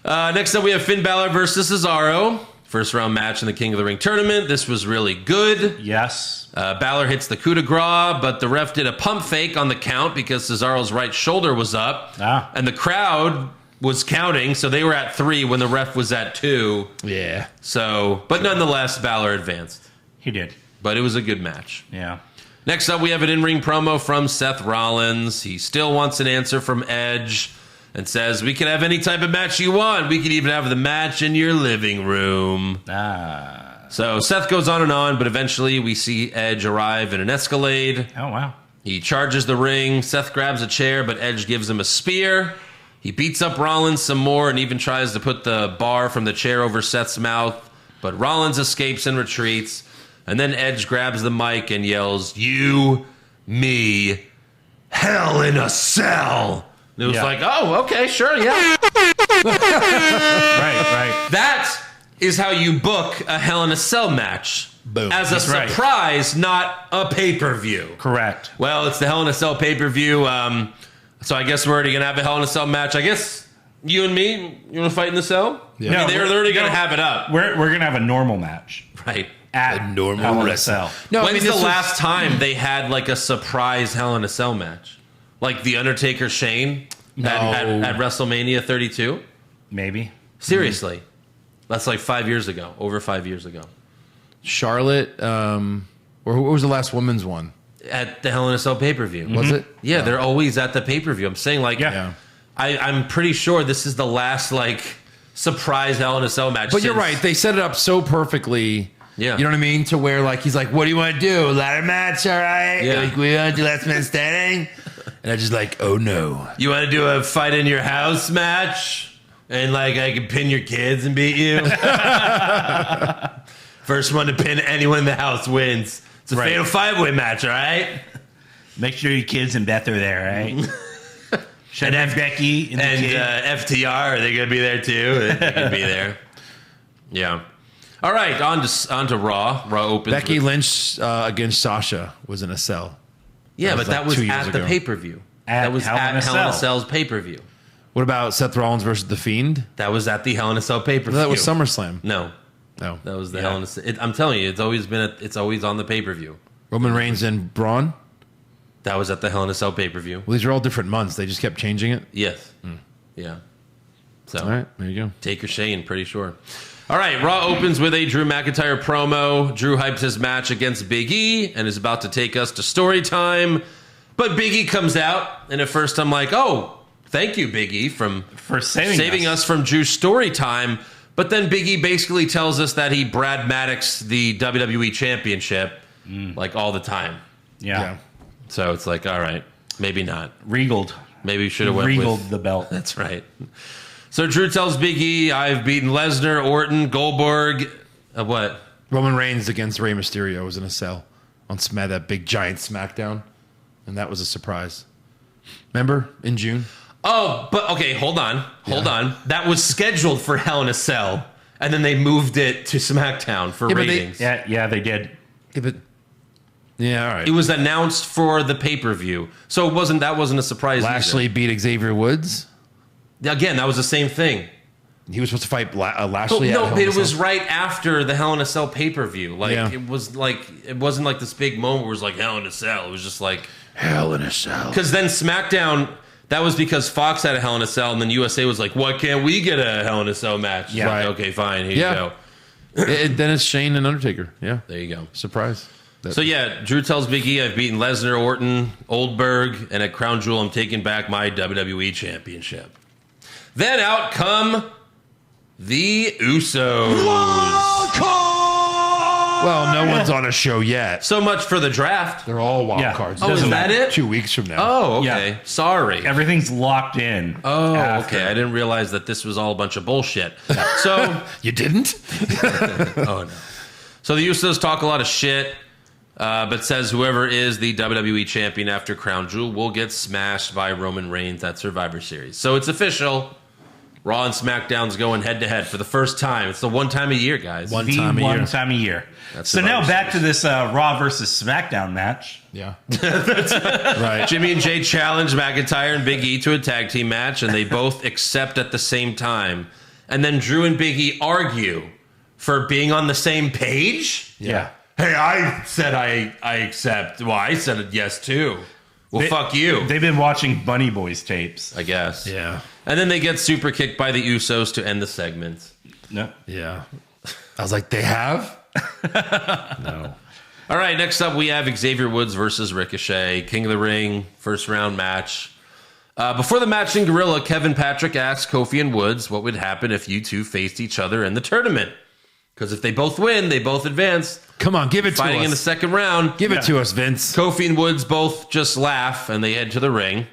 [SPEAKER 4] Next up, we have Finn Balor versus Cesaro. First round match in the King of the Ring tournament. This was really good.
[SPEAKER 6] Yes.
[SPEAKER 4] Balor hits the coup de grace, but the ref did a pump fake on the count because Cesaro's right shoulder was up. And the crowd was counting, so they were at 3 when the ref was at 2.
[SPEAKER 5] Yeah.
[SPEAKER 4] So, but nonetheless, Balor advanced.
[SPEAKER 6] He did.
[SPEAKER 4] But it was a good match.
[SPEAKER 6] Yeah.
[SPEAKER 4] Next up, we have an in-ring promo from Seth Rollins. He still wants an answer from Edge and says, we can have any type of match you want. We can even have the match in your living room. So Seth goes on, but eventually we see Edge arrive in an Escalade.
[SPEAKER 6] Oh, wow.
[SPEAKER 4] He charges the ring. Seth grabs a chair, but Edge gives him a spear. He beats up Rollins some more and even tries to put the bar from the chair over Seth's mouth. But Rollins escapes and retreats. And then Edge grabs the mic and yells, you, me, hell in a cell. And it was like, oh, okay, sure, yeah.
[SPEAKER 6] Right.
[SPEAKER 4] That is how you book a Hell in a Cell match.
[SPEAKER 5] Boom.
[SPEAKER 4] As a surprise, not a pay-per-view.
[SPEAKER 6] Correct.
[SPEAKER 4] Well, it's the Hell in a Cell pay-per-view. So I guess we're already going to have a Hell in a Cell match. I guess you and me, you want to fight in the cell?
[SPEAKER 5] Yeah.
[SPEAKER 4] I mean, they're already going to have it up.
[SPEAKER 6] We're going to have a normal match.
[SPEAKER 4] Right.
[SPEAKER 6] At
[SPEAKER 5] A normal
[SPEAKER 6] Hell in a
[SPEAKER 5] wrestling.
[SPEAKER 6] Cell.
[SPEAKER 5] No,
[SPEAKER 4] When's the last time they had like a surprise Hell in a Cell match? Like The Undertaker Shane at WrestleMania 32?
[SPEAKER 6] Maybe.
[SPEAKER 4] Seriously. That's like 5 years ago. Over 5 years ago.
[SPEAKER 5] Charlotte, or what was the last women's one?
[SPEAKER 4] At the Hell in a Cell pay-per-view.
[SPEAKER 5] Was it?
[SPEAKER 4] Yeah, they're always at the pay-per-view. I'm saying like,
[SPEAKER 6] Yeah.
[SPEAKER 4] I'm pretty sure this is the last like surprise Hell in a Cell match.
[SPEAKER 5] But you're right. They set it up so perfectly.
[SPEAKER 4] Yeah.
[SPEAKER 5] You know what I mean? To where like he's like, what do you want to do? Ladder match, all right?
[SPEAKER 4] Yeah.
[SPEAKER 5] Like we want to do last man standing? And I just like, oh no.
[SPEAKER 4] You want to do a fight in your house match? And like I can pin your kids and beat you? First one to pin anyone in the house wins. It's a fatal 5-way match, all right?
[SPEAKER 6] Make sure your kids and Beth are there, right? Should have Becky and
[SPEAKER 4] FTR, are they going to be there too? They could be there. Yeah. All right, on to Raw. Raw opens
[SPEAKER 5] Becky
[SPEAKER 4] with,
[SPEAKER 5] Lynch against Sasha was in a cell.
[SPEAKER 4] Yeah,
[SPEAKER 5] That
[SPEAKER 4] but
[SPEAKER 5] was
[SPEAKER 4] that
[SPEAKER 5] like
[SPEAKER 4] was
[SPEAKER 5] 2 years
[SPEAKER 4] at the
[SPEAKER 5] ago.
[SPEAKER 4] pay-per-view.
[SPEAKER 6] At
[SPEAKER 4] That was
[SPEAKER 6] Hell in
[SPEAKER 4] at
[SPEAKER 6] a
[SPEAKER 4] Hell in a
[SPEAKER 6] Cell.
[SPEAKER 4] Cell's pay-per-view.
[SPEAKER 5] What about Seth Rollins versus The Fiend?
[SPEAKER 4] That was at the Hell in a Cell pay-per-view.
[SPEAKER 5] That was SummerSlam.
[SPEAKER 4] No,
[SPEAKER 5] No.
[SPEAKER 4] that was the Hell in a Cell. I'm telling you, it's always on the pay-per-view.
[SPEAKER 5] Roman Reigns and Braun?
[SPEAKER 4] That was at the Hell in a Cell pay-per-view.
[SPEAKER 5] Well, these are all different months. They just kept changing it.
[SPEAKER 4] Yes. Yeah. So
[SPEAKER 5] All right, there you go.
[SPEAKER 4] take your Shane, pretty sure. All right, Raw opens with a Drew McIntyre promo. Drew hypes his match against Big E and is about to take us to story time. But Big E comes out, and at first I'm like, oh, thank you, Big E, for saving us from Drew's story time. But then Big E basically tells us that he Brad Maddox the WWE Championship like all the time.
[SPEAKER 6] Yeah.
[SPEAKER 4] So it's like, all right, maybe not.
[SPEAKER 6] Regaled.
[SPEAKER 4] Maybe we should have went
[SPEAKER 6] Regaled
[SPEAKER 4] with
[SPEAKER 6] the belt.
[SPEAKER 4] That's right. So Drew tells Big E, I've beaten Lesnar, Orton, Goldberg. What?
[SPEAKER 5] Roman Reigns against Rey Mysterio was in a cell on that big giant SmackDown. And that was a surprise. Remember? In June?
[SPEAKER 4] Oh, but okay, hold on. That was scheduled for Hell in a Cell. And then they moved it to SmackDown for ratings.
[SPEAKER 6] Yeah, they did.
[SPEAKER 5] Yeah, all right.
[SPEAKER 4] It was announced for the pay-per-view. So that wasn't a surprise
[SPEAKER 5] Lashley
[SPEAKER 4] either.
[SPEAKER 5] beat Xavier Woods.
[SPEAKER 4] Again, that was the same thing.
[SPEAKER 5] He was supposed to fight
[SPEAKER 4] But
[SPEAKER 5] Lashley.
[SPEAKER 4] no,
[SPEAKER 5] at Hell
[SPEAKER 4] but
[SPEAKER 5] in a
[SPEAKER 4] it was
[SPEAKER 5] Cell.
[SPEAKER 4] right after the Hell in a Cell pay-per-view. Like
[SPEAKER 5] Yeah.
[SPEAKER 4] it wasn't like this big moment where it was like Hell in a Cell. It was just like
[SPEAKER 5] Hell in a Cell.
[SPEAKER 4] because then SmackDown. That was because Fox had a Hell in a Cell, and then USA was like, "Why can't we get a Hell in a Cell match?"
[SPEAKER 6] Yeah.
[SPEAKER 4] Like, okay, fine. Here
[SPEAKER 5] Yeah.
[SPEAKER 4] you go.
[SPEAKER 5] Then it's Shane and Undertaker. Yeah.
[SPEAKER 4] There you go.
[SPEAKER 5] Surprise.
[SPEAKER 4] So yeah, Drew tells Big E, "I've beaten Lesnar, Orton, Oldberg, and at Crown Jewel, I'm taking back my WWE Championship." Then out come the Usos.
[SPEAKER 5] Well, no one's on a show yet.
[SPEAKER 4] So much for the draft.
[SPEAKER 5] They're all wild cards.
[SPEAKER 4] Oh, is that it?
[SPEAKER 5] 2 weeks from now.
[SPEAKER 4] Oh, okay.
[SPEAKER 6] Yeah.
[SPEAKER 4] Sorry.
[SPEAKER 6] Everything's locked in.
[SPEAKER 4] Oh,
[SPEAKER 6] after.
[SPEAKER 4] okay. I didn't realize that this was all a bunch of bullshit. So,
[SPEAKER 5] You didn't?
[SPEAKER 4] oh no. So the Usos talk a lot of shit, but says whoever is the WWE champion after Crown Jewel will get smashed by Roman Reigns at Survivor Series. So it's official. Raw and SmackDown's going head to head for the first time. It's the one time a year, guys.
[SPEAKER 5] One time a year.
[SPEAKER 4] That's
[SPEAKER 6] So now
[SPEAKER 4] Survivor
[SPEAKER 6] back to
[SPEAKER 4] Series.
[SPEAKER 6] this Raw versus SmackDown match.
[SPEAKER 5] Yeah. Right.
[SPEAKER 4] Jimmy and Jay challenge McIntyre and Big E to a tag team match, and they both accept at the same time. And then Drew and Big E argue for being on the same page.
[SPEAKER 6] Yeah.
[SPEAKER 4] Hey, I said I accept. Well, I said yes too. Well, fuck you.
[SPEAKER 6] They've been watching Bunny Boys tapes.
[SPEAKER 4] I guess.
[SPEAKER 5] Yeah.
[SPEAKER 4] And then they get super kicked by the Usos to end the segment.
[SPEAKER 6] No.
[SPEAKER 5] Yeah. I was like, they have? No.
[SPEAKER 4] All right, next up we have Xavier Woods versus Ricochet, King of the Ring, first round match. Before the match in Gorilla, Kevin Patrick asked Kofi and Woods what would happen if you two faced each other in the tournament. Because if they both win, they both advance.
[SPEAKER 5] Come on, give it to us.
[SPEAKER 4] Fighting in the second round.
[SPEAKER 5] Give it to us, Vince.
[SPEAKER 4] Kofi and Woods both just laugh and they head to the ring.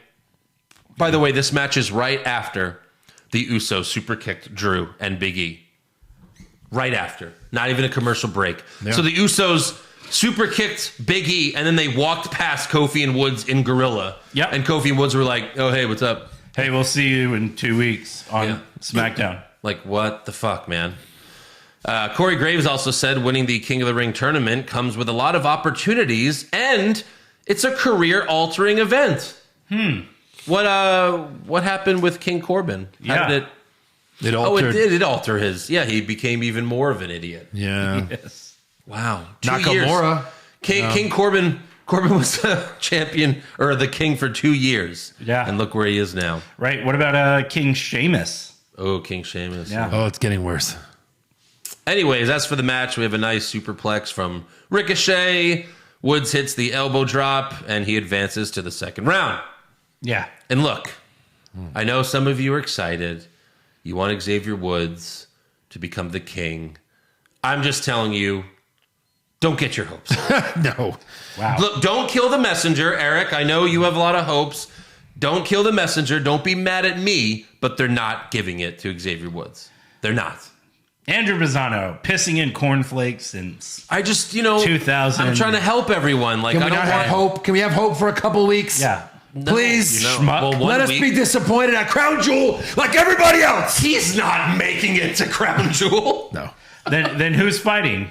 [SPEAKER 4] By the way, this match is right after the Usos super kicked Drew and Big E. Right after. Not even a commercial break.
[SPEAKER 5] Yeah.
[SPEAKER 4] So the Usos super kicked Big E and then they walked past Kofi and Woods in Gorilla.
[SPEAKER 6] Yep.
[SPEAKER 4] And Kofi and Woods were like, oh, hey, what's up?
[SPEAKER 6] Hey, we'll see you in 2 weeks on SmackDown.
[SPEAKER 4] Like, what the fuck, man? Corey Graves also said winning the King of the Ring tournament comes with a lot of opportunities and it's a career-altering event. What happened with King Corbin? How did it...
[SPEAKER 5] It altered.
[SPEAKER 4] It did alter his... Yeah, he became even more of an idiot.
[SPEAKER 5] Yeah.
[SPEAKER 6] Yes.
[SPEAKER 4] Wow.
[SPEAKER 5] Nakamura.
[SPEAKER 4] King Corbin was a champion, or the king for 2 years.
[SPEAKER 6] Yeah.
[SPEAKER 4] And look where he is now.
[SPEAKER 6] Right. What about King Sheamus?
[SPEAKER 4] Oh, King Sheamus.
[SPEAKER 6] Yeah.
[SPEAKER 5] Oh, it's getting worse.
[SPEAKER 4] Anyways, as for the match, we have a nice superplex from Ricochet. Woods hits the elbow drop, and he advances to the second round.
[SPEAKER 6] Yeah.
[SPEAKER 4] And look, I know some of you are excited. You want Xavier Woods to become the king. I'm just telling you, don't get your hopes up.
[SPEAKER 5] No.
[SPEAKER 6] Wow.
[SPEAKER 4] Look, don't kill the messenger, Eric. I know you have a lot of hopes. Don't kill the messenger. Don't be mad at me, but they're not giving it to Xavier Woods. They're not.
[SPEAKER 6] Andrew Bizzano pissing in cornflakes since
[SPEAKER 4] I just, 2000. I'm trying to help everyone. Like,
[SPEAKER 5] Can we not have hope? Can we have hope for a couple weeks?
[SPEAKER 6] Yeah.
[SPEAKER 5] Please.
[SPEAKER 4] No.
[SPEAKER 6] Schmuck.
[SPEAKER 4] Well, one
[SPEAKER 5] Let us
[SPEAKER 4] week-
[SPEAKER 5] be disappointed at Crown Jewel like everybody else.
[SPEAKER 4] He's not making it to Crown Jewel.
[SPEAKER 5] No.
[SPEAKER 6] Then who's fighting?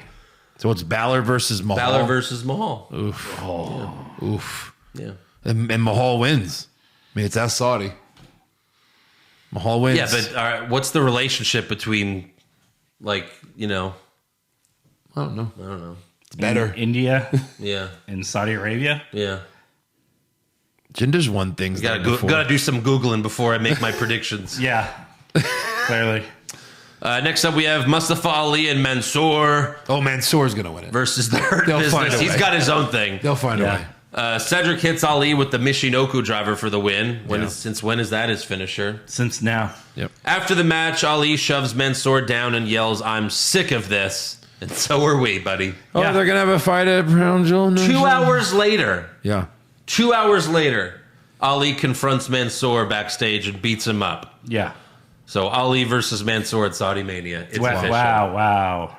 [SPEAKER 5] So it's Balor versus Mahal.
[SPEAKER 4] Balor versus Mahal.
[SPEAKER 5] Oof. Oof.
[SPEAKER 4] Yeah.
[SPEAKER 5] And Mahal wins. I mean, it's that Saudi. Mahal wins.
[SPEAKER 4] Yeah, but all right, what's the relationship between, like,
[SPEAKER 5] I don't know.
[SPEAKER 4] I don't know.
[SPEAKER 5] It's better.
[SPEAKER 6] India
[SPEAKER 4] Yeah.
[SPEAKER 6] and Saudi Arabia.
[SPEAKER 4] Yeah.
[SPEAKER 5] Jinder's won things.
[SPEAKER 4] Gotta do some Googling before I make my predictions.
[SPEAKER 6] Yeah. Clearly.
[SPEAKER 4] Next up, we have Mustafa Ali and Mansoor
[SPEAKER 5] Oh, Mansoor's going to win it.
[SPEAKER 4] versus the Hurt
[SPEAKER 5] They'll find
[SPEAKER 4] Business.
[SPEAKER 5] a
[SPEAKER 4] He's
[SPEAKER 5] way.
[SPEAKER 4] got his own thing.
[SPEAKER 5] They'll find a way.
[SPEAKER 4] Cedric hits Ali with the Michinoku driver for the win. Since when is that his finisher?
[SPEAKER 6] Since now.
[SPEAKER 5] Yep.
[SPEAKER 4] After the match, Ali shoves Mansoor down and yells, "I'm sick of this." And so are we, buddy.
[SPEAKER 5] Oh,
[SPEAKER 6] Yeah.
[SPEAKER 5] they're going to have a fight at Crown Jewel? No
[SPEAKER 4] 2
[SPEAKER 5] shit.
[SPEAKER 4] hours later,
[SPEAKER 5] Yeah.
[SPEAKER 4] 2 hours later, Ali confronts Mansoor backstage and beats him up.
[SPEAKER 6] Yeah.
[SPEAKER 4] So Ali versus Mansoor at Saudi Mania. It's
[SPEAKER 6] Wow.
[SPEAKER 4] official.
[SPEAKER 6] Wow.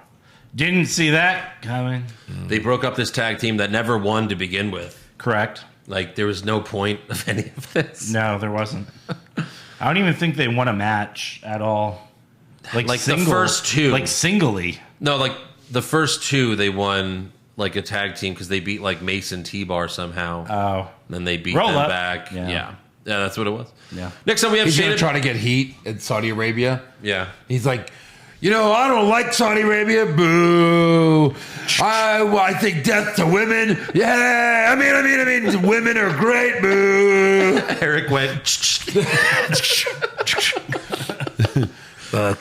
[SPEAKER 6] Didn't see that coming.
[SPEAKER 4] They broke up this tag team that never won to begin with.
[SPEAKER 6] Correct.
[SPEAKER 4] Like, there was no point of any of this.
[SPEAKER 6] No, there wasn't. I don't even think they won a match at all.
[SPEAKER 4] Like the first two.
[SPEAKER 6] Like singly.
[SPEAKER 4] No, like the first two, they won like a tag team because they beat like Mace and T-Bar somehow.
[SPEAKER 6] Oh.
[SPEAKER 4] Then they beat
[SPEAKER 6] Roll
[SPEAKER 4] them
[SPEAKER 6] up.
[SPEAKER 4] back.
[SPEAKER 6] Yeah.
[SPEAKER 4] Yeah, that's what it was.
[SPEAKER 6] Yeah.
[SPEAKER 4] Next up, we have
[SPEAKER 5] He's going
[SPEAKER 4] Shayna.
[SPEAKER 5] to try to get heat in Saudi Arabia.
[SPEAKER 4] Yeah.
[SPEAKER 5] He's like, I don't like Saudi Arabia. Boo. I think death to women. Yeah. I mean, women are great. Boo.
[SPEAKER 4] Eric went.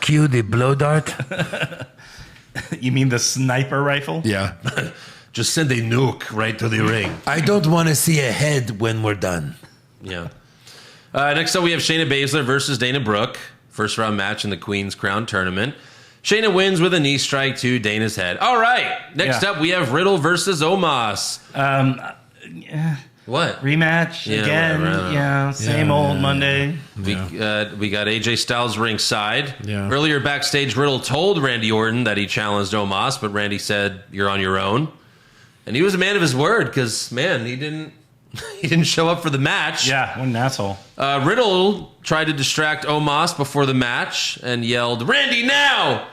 [SPEAKER 5] Cue the blow dart.
[SPEAKER 6] You mean the sniper rifle?
[SPEAKER 5] Yeah.
[SPEAKER 4] Just send a nuke right to the ring.
[SPEAKER 5] I don't want to see a head when we're done.
[SPEAKER 4] Yeah. Next up, we have Shayna Baszler versus Dana Brooke. First round match in the Queen's Crown tournament. Shayna wins with a knee strike to Dana's head. All right. Next up, we have Riddle versus Omos. What?
[SPEAKER 6] Rematch again. Same old Monday.
[SPEAKER 4] We got AJ Styles ringside.
[SPEAKER 5] Yeah.
[SPEAKER 4] Earlier backstage, Riddle told Randy Orton that he challenged Omos, but Randy said, "You're on your own." And he was a man of his word because, man, he didn't show up for the match.
[SPEAKER 6] Yeah, what an asshole.
[SPEAKER 4] Riddle tried to distract Omos before the match and yelled, "Randy, now!"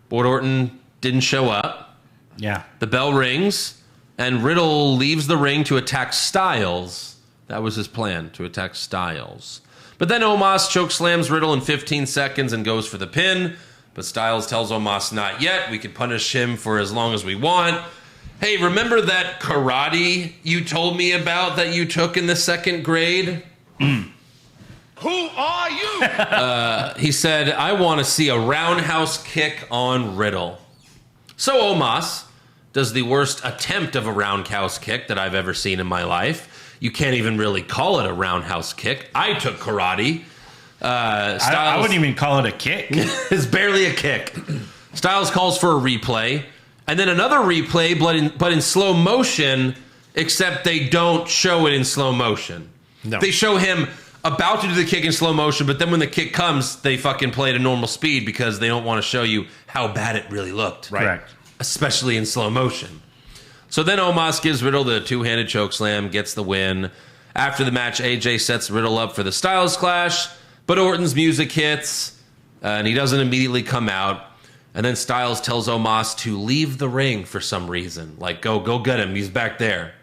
[SPEAKER 4] But Orton didn't show up.
[SPEAKER 6] Yeah.
[SPEAKER 4] The bell rings, and Riddle leaves the ring to attack Styles. That was his plan, to attack Styles. But then Omos chokeslams Riddle in 15 seconds and goes for the pin. But Styles tells Omos, "Not yet. We can punish him for as long as we want." Hey, remember that karate you told me about that you took in the second grade?
[SPEAKER 2] Who are you?
[SPEAKER 4] He said, "I want to see a roundhouse kick on Riddle." So Omos does the worst attempt of a roundhouse kick that I've ever seen in my life. You can't even really call it a roundhouse kick. I took karate.
[SPEAKER 6] I wouldn't even call it a kick.
[SPEAKER 4] It's barely a kick. Styles calls for a replay. And then another replay, but in slow motion, except they don't show it in slow motion.
[SPEAKER 5] No.
[SPEAKER 4] They show him about to do the kick in slow motion, but then when the kick comes, they fucking play it at normal speed because they don't want to show you how bad it really looked.
[SPEAKER 6] Right. Correct.
[SPEAKER 4] Especially in slow motion. So then Omos gives Riddle the two-handed chokeslam, gets the win. After the match, AJ sets Riddle up for the Styles Clash, but Orton's music hits, and he doesn't immediately come out. And then Styles tells Omos to leave the ring for some reason. Like, go get him. He's back there.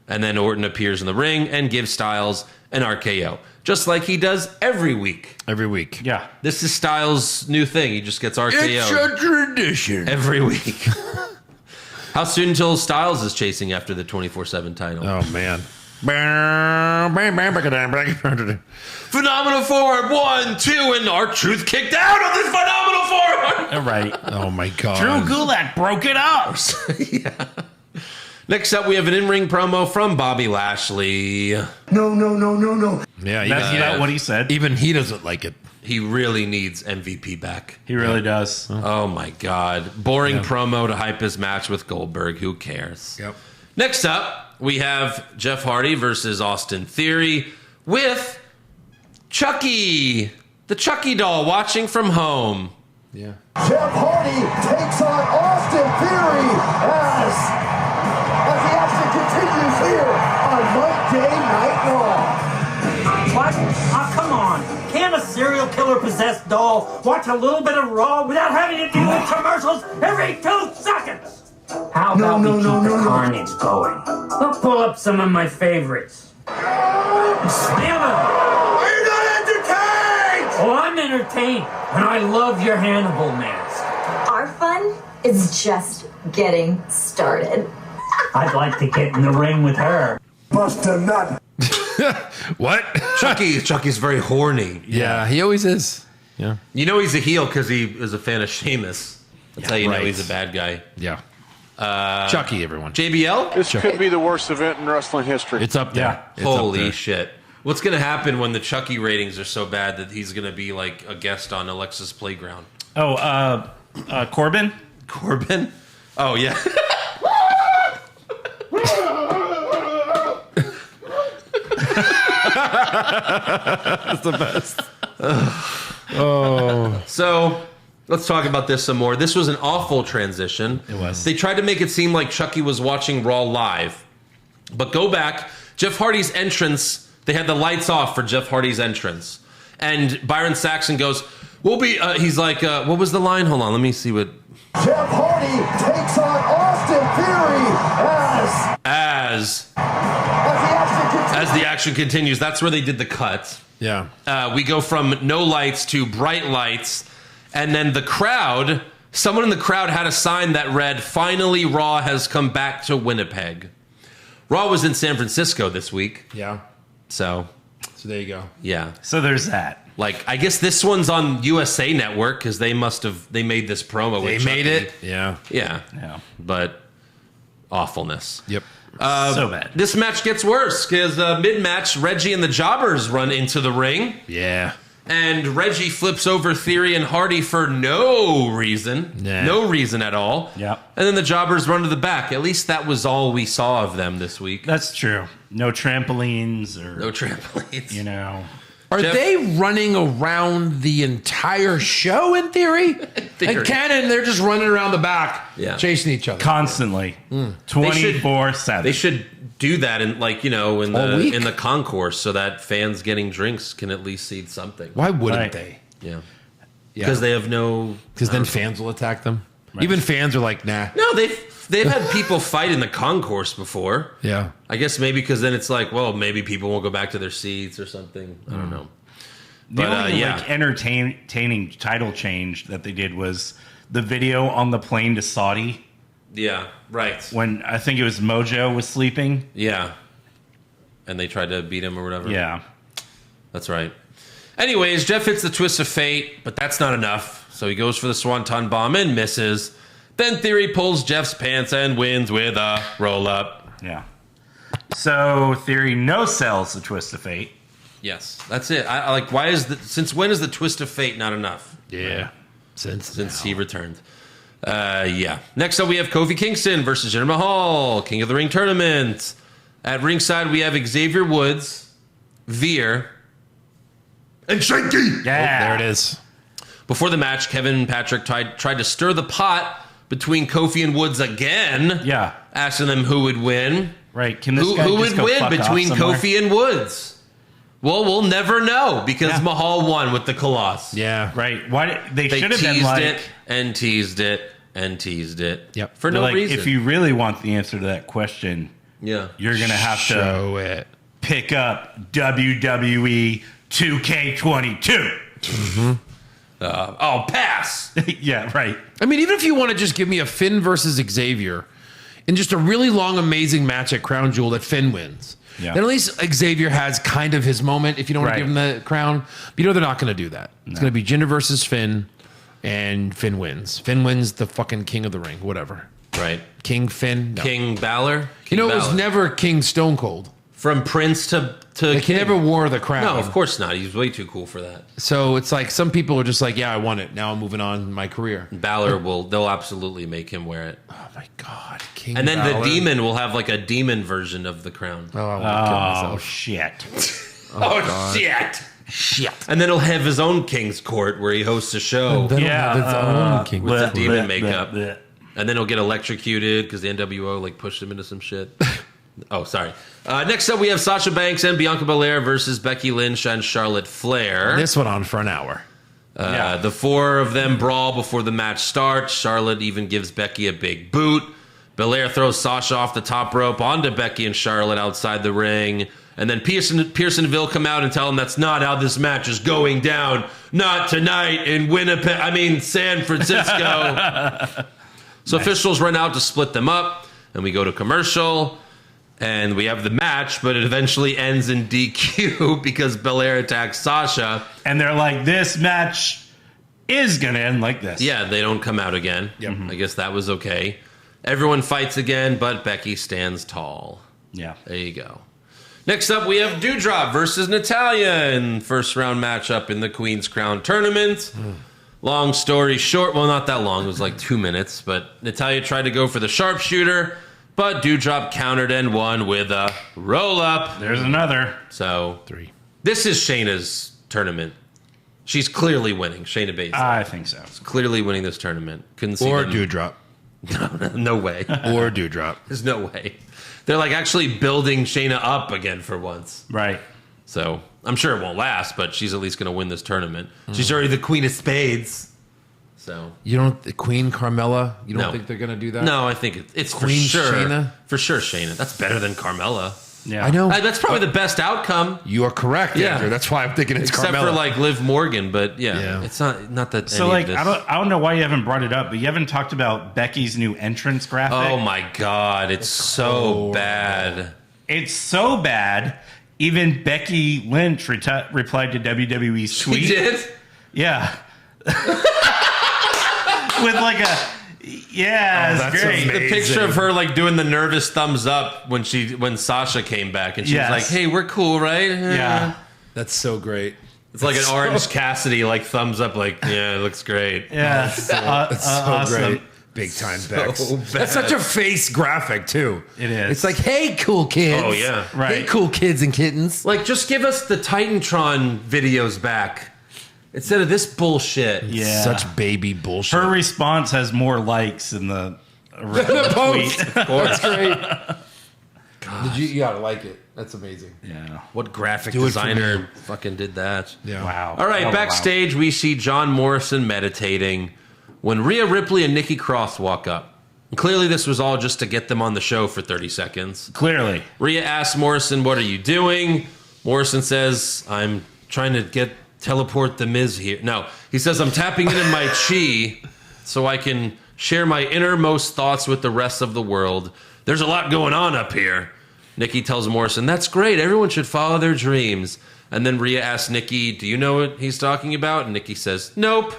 [SPEAKER 4] And then Orton appears in the ring and gives Styles an RKO. Just like he does every week.
[SPEAKER 5] Every week.
[SPEAKER 6] Yeah.
[SPEAKER 4] This is Styles' new thing. He just gets RKO.
[SPEAKER 5] It's a tradition.
[SPEAKER 4] Every week. How soon until Styles is chasing after the 24/7 title?
[SPEAKER 5] Oh, man.
[SPEAKER 4] Phenomenal forward, 1, 2, and R-Truth kicked out of this phenomenal forward.
[SPEAKER 6] All right.
[SPEAKER 5] Oh, my God.
[SPEAKER 6] Drew Gulak broke it up.
[SPEAKER 4] Yeah. Next up, we have an in-ring promo from Bobby Lashley.
[SPEAKER 2] No.
[SPEAKER 5] Yeah,
[SPEAKER 6] That's not what he said.
[SPEAKER 5] Even he doesn't like it.
[SPEAKER 4] He really needs MVP back.
[SPEAKER 6] He really does.
[SPEAKER 4] Oh, my God. Boring promo to hype his match with Goldberg. Who cares?
[SPEAKER 5] Yep.
[SPEAKER 4] Next up, we have Jeff Hardy versus Austin Theory with Chucky, the Chucky doll, watching from home.
[SPEAKER 5] Yeah.
[SPEAKER 2] Jeff Hardy takes on Austin Theory as the action continues here on Monday Night Raw.
[SPEAKER 3] What? Oh, come on. Can't a serial killer possessed doll watch a little bit of Raw without having to deal with commercials every 2 seconds? How about we keep the carnage going? I'll pull up some of my favorites. Slam him!
[SPEAKER 2] Are you not entertained?
[SPEAKER 3] Oh, I'm entertained, and I love your Hannibal mask.
[SPEAKER 7] Our fun is just getting started.
[SPEAKER 3] I'd like to get in the ring with her.
[SPEAKER 2] Bust a nut.
[SPEAKER 5] What?
[SPEAKER 4] Chucky's very horny.
[SPEAKER 5] Yeah, he always is. Yeah.
[SPEAKER 4] You know he's a heel because he is a fan of Sheamus. That's how you know
[SPEAKER 5] right.
[SPEAKER 4] he's a bad guy.
[SPEAKER 5] Yeah. Chucky, everyone.
[SPEAKER 4] JBL?
[SPEAKER 8] This could be the worst event in wrestling history.
[SPEAKER 5] It's up there. It's
[SPEAKER 4] Holy
[SPEAKER 5] up there.
[SPEAKER 4] shit. What's going to happen when the Chucky ratings are so bad that he's going to be like a guest on Alexa's Playground?
[SPEAKER 6] Oh, Corbin?
[SPEAKER 4] Corbin? Oh, yeah.
[SPEAKER 5] That's the best.
[SPEAKER 4] So let's talk about this some more. This was an awful transition.
[SPEAKER 6] It was.
[SPEAKER 4] They tried to make it seem like Chucky was watching Raw live. But go back. Jeff Hardy's entrance, they had the lights off for Jeff Hardy's entrance. And Byron Saxon goes, he's like, what was the line? Hold on, let me see what.
[SPEAKER 2] Jeff Hardy takes on Austin Theory as
[SPEAKER 4] the action continues. That's where they did the cut.
[SPEAKER 5] Yeah.
[SPEAKER 4] We go from no lights to bright lights. And then the crowd, someone in the crowd had a sign that read, "Finally, Raw has come back to Winnipeg." Raw was in San Francisco this week.
[SPEAKER 5] Yeah.
[SPEAKER 4] So
[SPEAKER 5] there you go.
[SPEAKER 4] yeah.
[SPEAKER 6] So there's that.
[SPEAKER 4] Like, I guess this one's on USA Network because they made this promo.
[SPEAKER 5] They
[SPEAKER 4] with
[SPEAKER 5] made
[SPEAKER 4] Chucky.
[SPEAKER 5] it. Yeah.
[SPEAKER 4] Yeah. But awfulness.
[SPEAKER 5] Yep.
[SPEAKER 6] So bad.
[SPEAKER 4] This match gets worse because mid-match, Reggie and the Jobbers run into the ring.
[SPEAKER 5] Yeah.
[SPEAKER 4] And Reggie flips over Theory and Hardy for no reason.
[SPEAKER 5] Nah.
[SPEAKER 4] No reason at all.
[SPEAKER 6] Yep.
[SPEAKER 4] And then the jobbers run to the back. At least that was all we saw of them this week.
[SPEAKER 6] That's true. No trampolines or
[SPEAKER 4] No trampolines.
[SPEAKER 6] you know.
[SPEAKER 5] Are
[SPEAKER 4] Jeff-
[SPEAKER 5] they running around the entire show in theory?
[SPEAKER 4] Theory.
[SPEAKER 5] And Cannon, they're just running around the back, chasing each other.
[SPEAKER 6] Constantly. 24/7.
[SPEAKER 4] They should do that in
[SPEAKER 5] All week?
[SPEAKER 4] in the concourse so that fans getting drinks can at least see something.
[SPEAKER 5] Why wouldn't
[SPEAKER 6] Right.
[SPEAKER 5] they?
[SPEAKER 4] Yeah. Because they have no.
[SPEAKER 5] Because then fans will attack them. Even fans are like, nah.
[SPEAKER 4] No, they've had people fight in the concourse before.
[SPEAKER 5] Yeah.
[SPEAKER 4] I guess maybe because then it's like, well, maybe people won't go back to their seats or something. I don't know.
[SPEAKER 6] The
[SPEAKER 4] But,
[SPEAKER 6] only
[SPEAKER 4] yeah.
[SPEAKER 6] like entertaining title change that they did was the video on the plane to Saudi
[SPEAKER 4] Yeah, right.
[SPEAKER 6] when I think it was Mojo was sleeping.
[SPEAKER 4] Yeah. And they tried to beat him or whatever.
[SPEAKER 6] Yeah.
[SPEAKER 4] That's right. Anyways, Jeff hits the twist of fate, but that's not enough. So he goes for the Swanton bomb and misses. Then Theory pulls Jeff's pants and wins with a roll-up.
[SPEAKER 6] Yeah. So Theory no sells the twist of fate.
[SPEAKER 4] Yes, that's it. I like. Why is since when is the twist of fate not enough?
[SPEAKER 5] Yeah. Since
[SPEAKER 4] He returned. Yeah. Next up, we have Kofi Kingston versus Jinder Mahal, King of the Ring tournament. At ringside, we have Xavier Woods, Veer, and Shanky.
[SPEAKER 6] Yeah.
[SPEAKER 5] there it is.
[SPEAKER 4] Before the match, Kevin Patrick tried to stir the pot between Kofi and Woods again.
[SPEAKER 6] Yeah.
[SPEAKER 4] Asking them who would win.
[SPEAKER 6] Right. Can this
[SPEAKER 4] Who
[SPEAKER 6] guy just
[SPEAKER 4] would
[SPEAKER 6] go
[SPEAKER 4] win
[SPEAKER 6] fuck
[SPEAKER 4] between
[SPEAKER 6] off somewhere?
[SPEAKER 4] Kofi and Woods? Well, we'll never know because
[SPEAKER 6] Yeah.
[SPEAKER 4] Mahal won with the Colossus.
[SPEAKER 5] Yeah.
[SPEAKER 6] Right. Why they
[SPEAKER 4] They
[SPEAKER 6] should have been
[SPEAKER 4] teased
[SPEAKER 6] like
[SPEAKER 4] it and teased it and teased it.
[SPEAKER 5] Yep.
[SPEAKER 4] For no
[SPEAKER 6] like,
[SPEAKER 4] reason.
[SPEAKER 6] if you really want the answer to that question,
[SPEAKER 4] yeah.
[SPEAKER 6] you're gonna have to
[SPEAKER 5] Show it.
[SPEAKER 6] pick up WWE 2K22.
[SPEAKER 4] Oh, pass.
[SPEAKER 6] Yeah, right.
[SPEAKER 5] I mean, even if you want to just give me a Finn versus Xavier in just a really long, amazing match at Crown Jewel that Finn wins,
[SPEAKER 6] Yeah.
[SPEAKER 5] then at least Xavier has kind of his moment if you don't want
[SPEAKER 6] Right.
[SPEAKER 5] to give him the crown. But they're not going to do that. It's going to be Jinder versus Finn, and Finn wins. Finn wins the fucking King of the Ring, whatever.
[SPEAKER 4] Right.
[SPEAKER 5] King Finn. No.
[SPEAKER 4] King Balor.
[SPEAKER 5] You
[SPEAKER 4] King
[SPEAKER 5] know, it was
[SPEAKER 4] Balor.
[SPEAKER 5] never King Stone Cold.
[SPEAKER 4] From Prince to
[SPEAKER 5] Like, he
[SPEAKER 4] King.
[SPEAKER 5] never wore the crown.
[SPEAKER 4] No, of course not. He's way too cool for that.
[SPEAKER 5] So it's like some people are just like, yeah, I won it. Now I'm moving on in my career.
[SPEAKER 4] Balor they'll absolutely make him wear it.
[SPEAKER 5] Oh my God. King
[SPEAKER 4] And then
[SPEAKER 5] Balor.
[SPEAKER 4] the demon will have like a demon version of the crown.
[SPEAKER 5] Oh, I want to kill
[SPEAKER 6] Oh
[SPEAKER 5] myself.
[SPEAKER 6] shit.
[SPEAKER 4] Oh, shit. And then he'll have his own King's Court where he hosts a show.
[SPEAKER 5] Then he'll
[SPEAKER 6] Yeah,
[SPEAKER 5] have its own King.
[SPEAKER 4] with the
[SPEAKER 6] bleh,
[SPEAKER 4] demon
[SPEAKER 6] bleh,
[SPEAKER 4] makeup.
[SPEAKER 6] bleh, bleh.
[SPEAKER 4] And then he'll get electrocuted because the NWO like pushed him into some shit. Oh, sorry. Next up, we have Sasha Banks and Bianca Belair versus Becky Lynch and Charlotte Flair.
[SPEAKER 5] This went on for an hour.
[SPEAKER 4] The four of them brawl before the match starts. Charlotte even gives Becky a big boot. Belair throws Sasha off the top rope onto Becky and Charlotte outside the ring. And then Pearson and Ville come out and tell them that's not how this match is going down. Not tonight in San Francisco. So officials run out to split them up. And we go to commercial. And we have the match, but it eventually ends in DQ because Belair attacks Sasha.
[SPEAKER 6] And they're like, this match is gonna end like this.
[SPEAKER 4] Yeah, they don't come out again.
[SPEAKER 5] Yep.
[SPEAKER 4] I guess that was okay. Everyone fights again, but Becky stands tall.
[SPEAKER 6] Yeah.
[SPEAKER 4] There you go. Next up, we have Doudrop versus Natalya in first round matchup in the Queen's Crown tournament. Long story short, well, not that long. It was like 2 minutes, but Natalya tried to go for the sharpshooter, but Doudrop countered and won with a roll-up.
[SPEAKER 6] There's another.
[SPEAKER 4] So,
[SPEAKER 5] 3.
[SPEAKER 4] this is Shayna's tournament. She's clearly winning. Shayna Baszler.
[SPEAKER 6] I think so.
[SPEAKER 4] Clearly winning this tournament. Couldn't see
[SPEAKER 5] Or
[SPEAKER 4] them-
[SPEAKER 5] Doudrop.
[SPEAKER 4] No way.
[SPEAKER 5] Or Doudrop.
[SPEAKER 4] There's no way. They're like actually building Shayna up again for once.
[SPEAKER 6] Right.
[SPEAKER 4] So I'm sure it won't last, but she's at least going to win this tournament. She's already the Queen of Spades. So
[SPEAKER 5] You don't, the Queen Carmella, you don't
[SPEAKER 4] No.
[SPEAKER 5] think they're going to do that?
[SPEAKER 4] no, I think it's for
[SPEAKER 5] Queen
[SPEAKER 4] sure.
[SPEAKER 5] Shayna?
[SPEAKER 4] For sure, Shayna. That's better than Carmella.
[SPEAKER 6] Yeah.
[SPEAKER 5] I know.
[SPEAKER 4] That's probably the best outcome,
[SPEAKER 5] You are correct,
[SPEAKER 4] Yeah.
[SPEAKER 5] Andrew. That's why I'm thinking it's
[SPEAKER 4] except
[SPEAKER 5] Carmella.
[SPEAKER 4] for like Liv Morgan. But yeah,
[SPEAKER 5] Yeah.
[SPEAKER 4] it's not that.
[SPEAKER 6] So
[SPEAKER 4] any
[SPEAKER 6] like
[SPEAKER 4] of this.
[SPEAKER 6] I don't know why you haven't brought it up, but you haven't talked about Becky's new entrance graphic.
[SPEAKER 4] Oh my God, it's so bad.
[SPEAKER 6] It's so bad. Even Becky Lynch replied to WWE's tweet.
[SPEAKER 4] She did.
[SPEAKER 6] Yeah. With like a it's
[SPEAKER 5] that's
[SPEAKER 6] great.
[SPEAKER 5] amazing.
[SPEAKER 4] The picture of her like doing the nervous thumbs up when Sasha came back, and she
[SPEAKER 6] Yes.
[SPEAKER 4] was like, "Hey, we're cool, right?"
[SPEAKER 6] Yeah.
[SPEAKER 5] That's so great.
[SPEAKER 4] It's like an Orange Cassidy, like thumbs up, like, yeah, it looks great.
[SPEAKER 6] Yeah.
[SPEAKER 5] It's so
[SPEAKER 6] awesome.
[SPEAKER 5] great. Big time Bex.
[SPEAKER 4] So
[SPEAKER 5] That's such a face graphic, too.
[SPEAKER 6] It is.
[SPEAKER 5] It's like, hey, cool kids.
[SPEAKER 4] Oh, yeah.
[SPEAKER 6] Right.
[SPEAKER 5] Hey, cool kids and kittens.
[SPEAKER 4] Like, just give us the Titantron videos back instead of this bullshit.
[SPEAKER 6] Yeah.
[SPEAKER 5] Such baby bullshit.
[SPEAKER 6] Her response has more likes in the
[SPEAKER 5] The post.
[SPEAKER 6] tweet.
[SPEAKER 5] Of course. That's great. You gotta like it. That's amazing.
[SPEAKER 6] Yeah.
[SPEAKER 4] What graphic
[SPEAKER 5] Do it for
[SPEAKER 4] designer
[SPEAKER 5] me.
[SPEAKER 4] fucking did that?
[SPEAKER 5] Yeah.
[SPEAKER 6] Wow.
[SPEAKER 4] All right,
[SPEAKER 6] Oh,
[SPEAKER 4] backstage, we see John Morrison meditating when Rhea Ripley and Nikki Cross walk up. Clearly, this was all just to get them on the show for 30 seconds.
[SPEAKER 6] Clearly.
[SPEAKER 4] Rhea asks Morrison, what are you doing? Morrison says, I'm trying to teleport the Miz here. No, he says, I'm tapping into my chi so I can share my innermost thoughts with the rest of the world. There's a lot going on up here. Nikki tells Morrison, that's great. Everyone should follow their dreams. And then Rhea asks Nikki, do you know what he's talking about? And Nikki says, nope.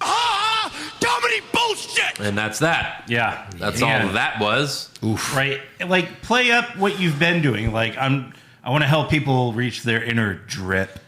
[SPEAKER 2] Comedy bullshit!
[SPEAKER 4] And that's that.
[SPEAKER 6] Yeah.
[SPEAKER 4] That's
[SPEAKER 6] Yeah.
[SPEAKER 4] all that was.
[SPEAKER 6] Right. Like, play up what you've been doing. Like, I want to help people reach their inner drip.